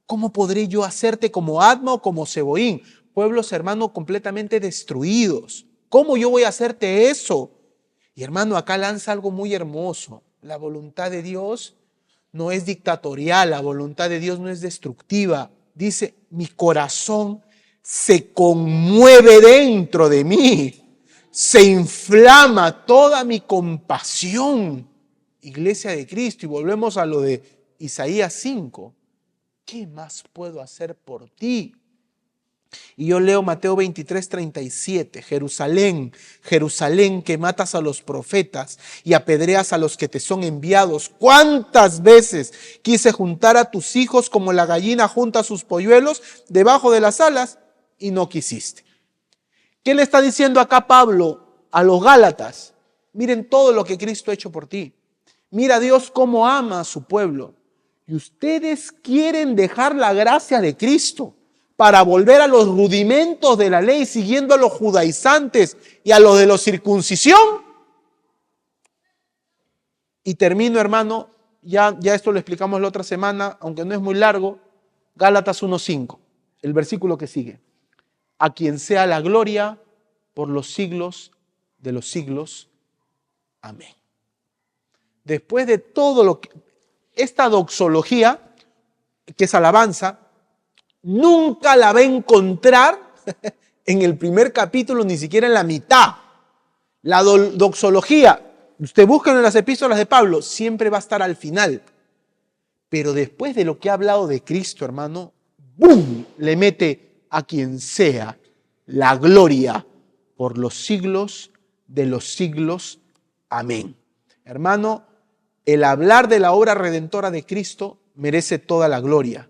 ¿Cómo podré yo hacerte como Adma o como Seboín? Pueblos, hermano, completamente destruidos. ¿Cómo yo voy a hacerte eso? Y hermano, acá lanza algo muy hermoso. La voluntad de Dios no es dictatorial, la voluntad de Dios no es destructiva. Dice, mi corazón se conmueve dentro de mí, se inflama toda mi compasión. Iglesia de Cristo, y volvemos a lo de Isaías 5. ¿Qué más puedo hacer por ti? Y yo leo Mateo 23:37. Jerusalén, Jerusalén, que matas a los profetas y apedreas a los que te son enviados. ¿Cuántas veces quise juntar a tus hijos como la gallina junta sus polluelos debajo de las alas y no quisiste? ¿Qué le está diciendo acá Pablo a los Gálatas? Miren todo lo que Cristo ha hecho por ti. Mira a Dios cómo ama a su pueblo. Y ustedes quieren dejar la gracia de Cristo para volver a los rudimentos de la ley, siguiendo a los judaizantes y a los de la circuncisión. Y termino, hermano, ya esto lo explicamos la otra semana, aunque no es muy largo, Gálatas 1:5, el versículo que sigue. A quien sea la gloria por los siglos de los siglos. Amén. Después de todo lo que... Esta doxología, que es alabanza, nunca la va a encontrar en el primer capítulo, ni siquiera en la mitad. La doxología, usted busca en las epístolas de Pablo, siempre va a estar al final. Pero después de lo que ha hablado de Cristo, hermano, ¡bum!, le mete a quien sea la gloria por los siglos de los siglos. Amén. Hermano, el hablar de la obra redentora de Cristo merece toda la gloria.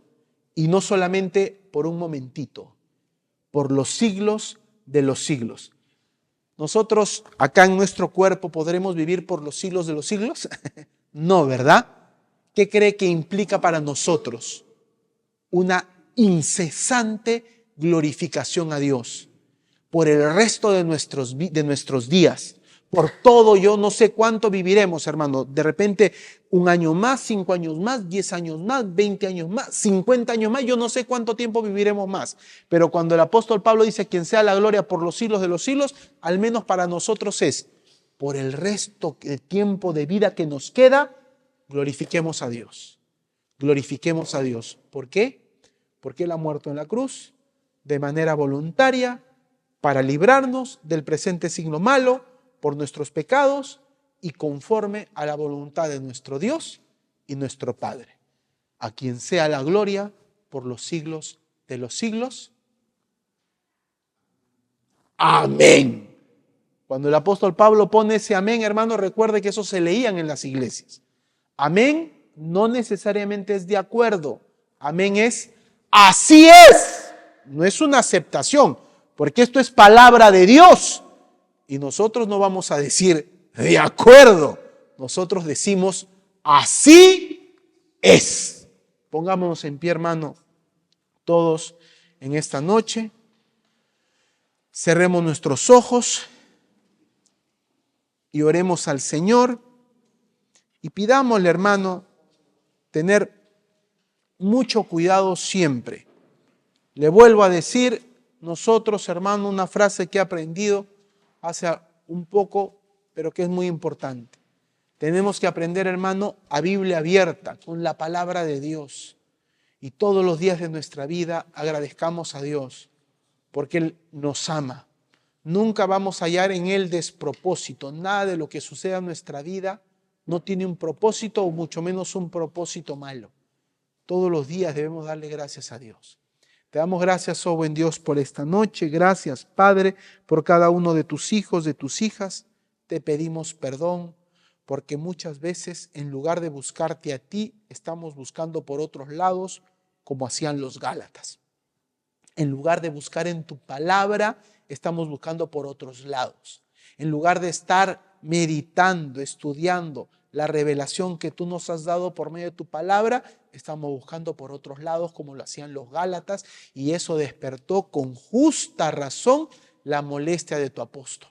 Y no solamente por un momentito, por los siglos de los siglos. ¿Nosotros acá en nuestro cuerpo podremos vivir por los siglos de los siglos? No, ¿verdad? ¿Qué cree que implica para nosotros? Una incesante glorificación a Dios por el resto de nuestros días. Por todo, yo no sé cuánto viviremos, hermano. De repente, 1 año más, 5 años más, 10 años más, 20 años más, 50 años más. Yo no sé cuánto tiempo viviremos más. Pero cuando el apóstol Pablo dice quien sea la gloria por los siglos de los siglos, al menos para nosotros es, por el resto de tiempo de vida que nos queda, glorifiquemos a Dios. Glorifiquemos a Dios. ¿Por qué? Porque Él ha muerto en la cruz de manera voluntaria para librarnos del presente signo malo, por nuestros pecados y conforme a la voluntad de nuestro Dios y nuestro Padre, a quien sea la gloria por los siglos de los siglos. Amén. Cuando el apóstol Pablo pone ese amén, hermano, recuerde que eso se leían en las iglesias. Amén no necesariamente es de acuerdo. Amén es así es. No es una aceptación, porque esto es palabra de Dios. Y nosotros no vamos a decir de acuerdo. Nosotros decimos así es. Pongámonos en pie, hermano, todos en esta noche. Cerremos nuestros ojos y oremos al Señor. Y pidámosle, hermano, tener mucho cuidado siempre. Le vuelvo a decir, nosotros, hermano, una frase que he aprendido hace un poco, pero que es muy importante. Tenemos que aprender, hermano, a Biblia abierta, con la palabra de Dios. y todos los días de nuestra vida agradezcamos a Dios porque Él nos ama. Nunca vamos a hallar en Él despropósito. Nada de lo que suceda en nuestra vida no tiene un propósito o mucho menos un propósito malo. Todos los días debemos darle gracias a Dios. Te damos gracias, oh buen Dios, por esta noche. Gracias, Padre, por cada uno de tus hijos, de tus hijas. Te pedimos perdón porque muchas veces en lugar de buscarte a ti, estamos buscando por otros lados como hacían los Gálatas. En lugar de buscar en tu palabra, estamos buscando por otros lados. En lugar de estar meditando, estudiando la revelación que tú nos has dado por medio de tu palabra, estamos buscando por otros lados como lo hacían los Gálatas, y eso despertó con justa razón la molestia de tu apóstol.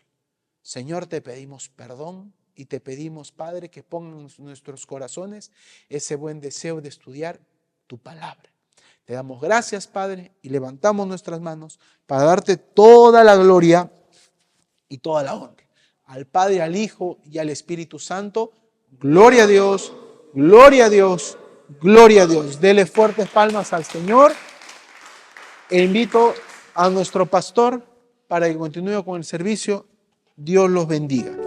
Señor, te pedimos perdón y te pedimos, Padre, que pongas en nuestros corazones ese buen deseo de estudiar tu palabra. Te damos gracias, Padre, y levantamos nuestras manos para darte toda la gloria y toda la honra. Al Padre, al Hijo y al Espíritu Santo, gloria a Dios, gloria a Dios, gloria a Dios. Dele fuertes palmas al Señor e invito a nuestro pastor para que continúe con el servicio. Dios los bendiga.